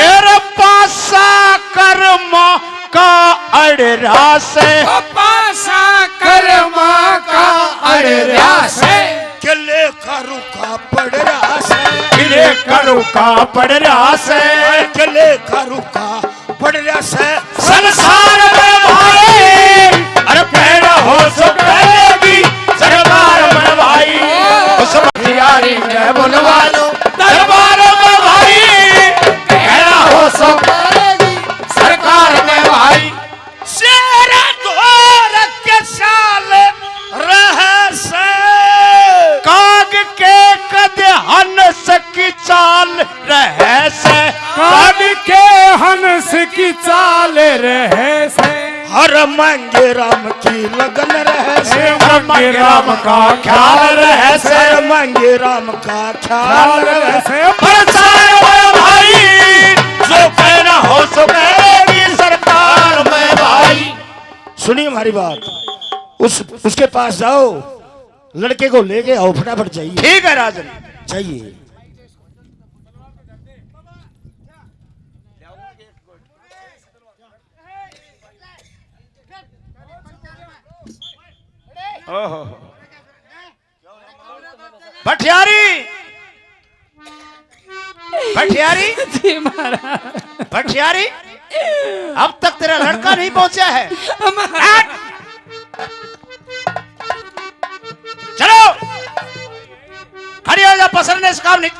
एरे पासा कर्मा का अड़रा से, पासा कर्मा का अड़रा से, किले का रुका पड़ रहा से, किले करू का पड़ रहा से, किले का रुका पड़ रहा से। संसार में भाई, अरे कहना हो सो कहेगी सरकार में भाई। उस भटियारी ने बुलवा लो दरबार में भाई, कहना हो सो कहेगी सरकार में भाई। शेरा द्वार के साल रह से, काग के कद हंस की चाल रहे से, काग के हंस की चाल रहे से, हर मांगे राम की लगन रह से, हर मांगे राम का ख्याल रहे से, हर मांगे राम का ख्याल रह से। प्रचार में भाई, जो कहना हो सो कहेगी सरकार में भाई। सुनिए हमारी बात, उसके पास जाओ, लड़के को लेके आओ, फटाफट जाइए। ठीक है राजन। चाहिए भटियारी, भटियारी, जी महाराज। भटियारी, अब तक तेरा लड़का नहीं पहुंचा है। चलो खड़ी हो जा, पसरने से काम नहीं,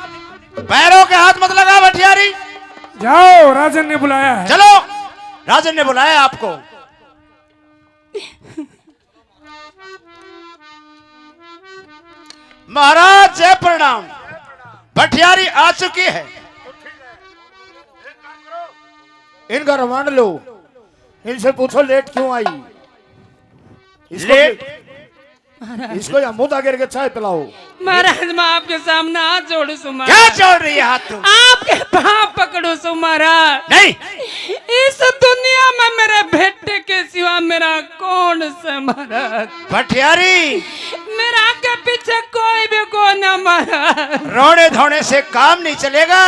पैरों के हाथ मत लगा भटियारी। जाओ, राजन ने बुलाया है। चलो, राजन ने बुलाया आपको। महाराज जय प्रणाम। भटियारी आ चुकी है, इनका रिमांड लो, इनसे पूछो लेट क्यों आई। लेट इसको या मुंह गिर के चाय पिलाओ। महाराज मैं आपके सामने हाथ जोड़ू सु क्या महाराज, जोड़ रही है हाथ तुम? आपके पाँव पकड़ू सु महाराज। नहीं, इस दुनिया में मेरे बेटे के सिवा मेरा कौन सा महाराज? भटियारी मेरा आगे पीछे कोई भी कौन ना महाराज। रोने धोने से काम नहीं चलेगा,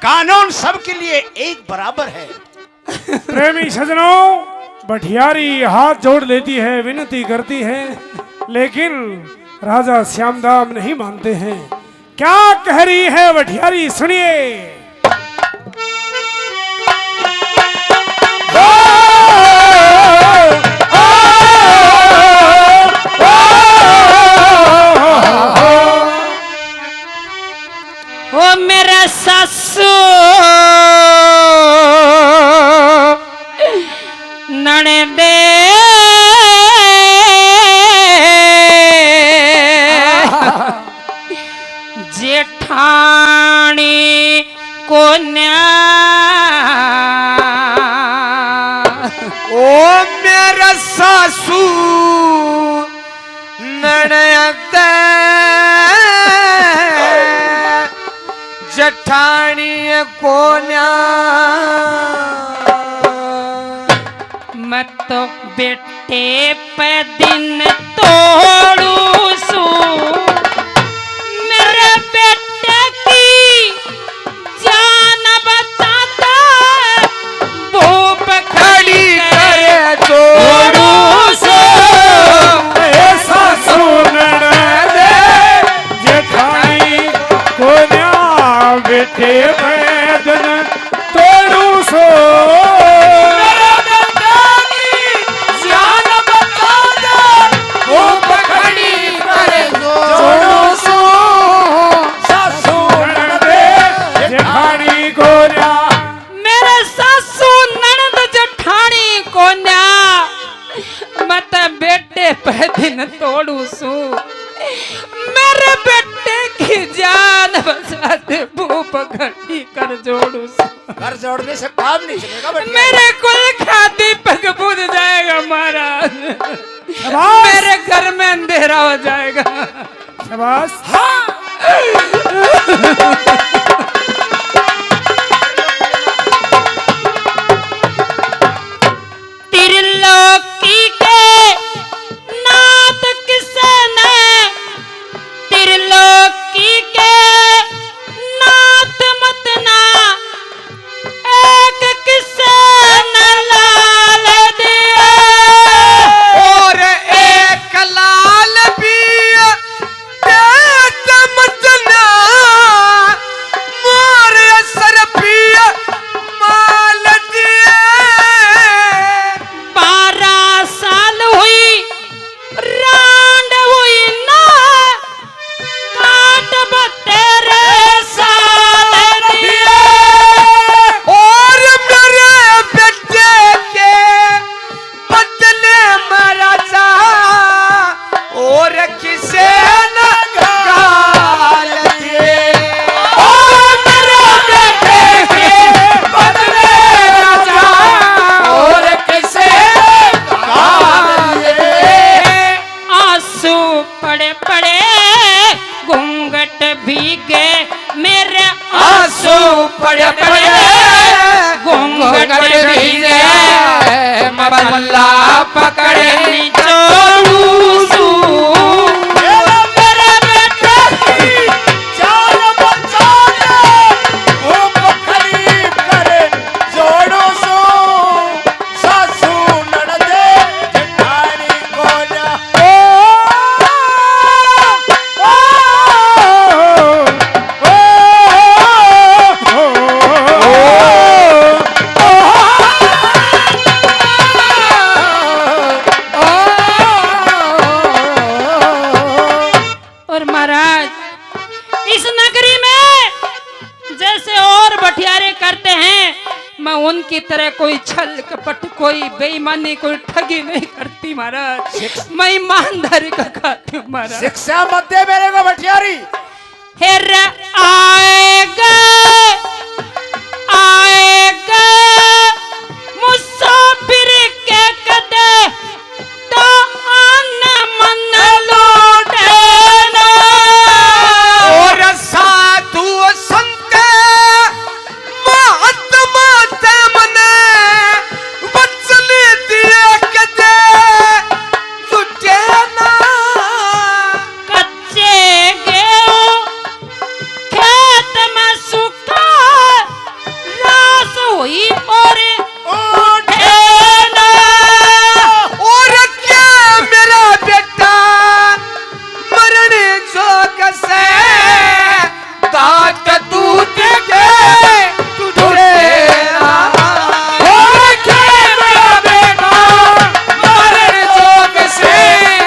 कानून सबके लिए एक बराबर है। प्रेमी सजनों, भटियारी हाथ जोड़ लेती है, विनती करती है, लेकिन राजा श्यामदाम नहीं मानते हैं। क्या कह रही है भटियारी, सुनिए। ओ मेरा सासू ननदे जेठानी कोन्या, ओ मेरा सासू ननद जठानी कोन्या, मैं तो बेटे पे दिन तोड़ू सू, मेरे बेटे की जान बचाता भूप खड़ी करे तोड़ू सू। ऐसा सुनने दे जेठानी कोन्या, बेटे पैदन तोड़ू सो। दिन तोड़ू सू, मेरे बेटे की जान बचा दे, भूप घड़ी कर जोड़ू सू। घर जोड़ने से काम नहीं चलेगा। मेरे कुल का दीपक बुझ जाएगा महाराज, मेरे घर में अंधेरा हो जाएगा। शाबाश। त्रिलोकी के नाथ किसने, त्रिलोकी के नाथ मतना, एक किसने लाल दिया और एक लाल भी देत मतना, मोर सर भी माल दिए। 12 साल हुई रांड हुई ना, काट बतेरे साल दिए। और मेरे बेटे के बदले मरा जा, और किसे न गाल दिए। और मेरे बेटे के बदले मरा जा, और किसे गाल दिए। आंसू पड़े पड़े घूंघट भीगे, मेरे आंसू पड़े पड़े घूंघट भीगे, मल्ला पकड़े निचोड़ू सू। मेरे बेटे की जान बचा ले, भूप खड़ी करे जोड़ो सो। सासू ननदे जेठानी कोन्या, और महाराज इस नगरी में जैसे और बटियारे करते हैं, मैं उनकी तरह कोई छल कपट, कोई बेईमानी, कोई ठगी नहीं करती महाराज। मैं ईमानदारी का खाती हूँ महाराज। शिक्षा मत दे मेरे को भटियारी। हेर आएगा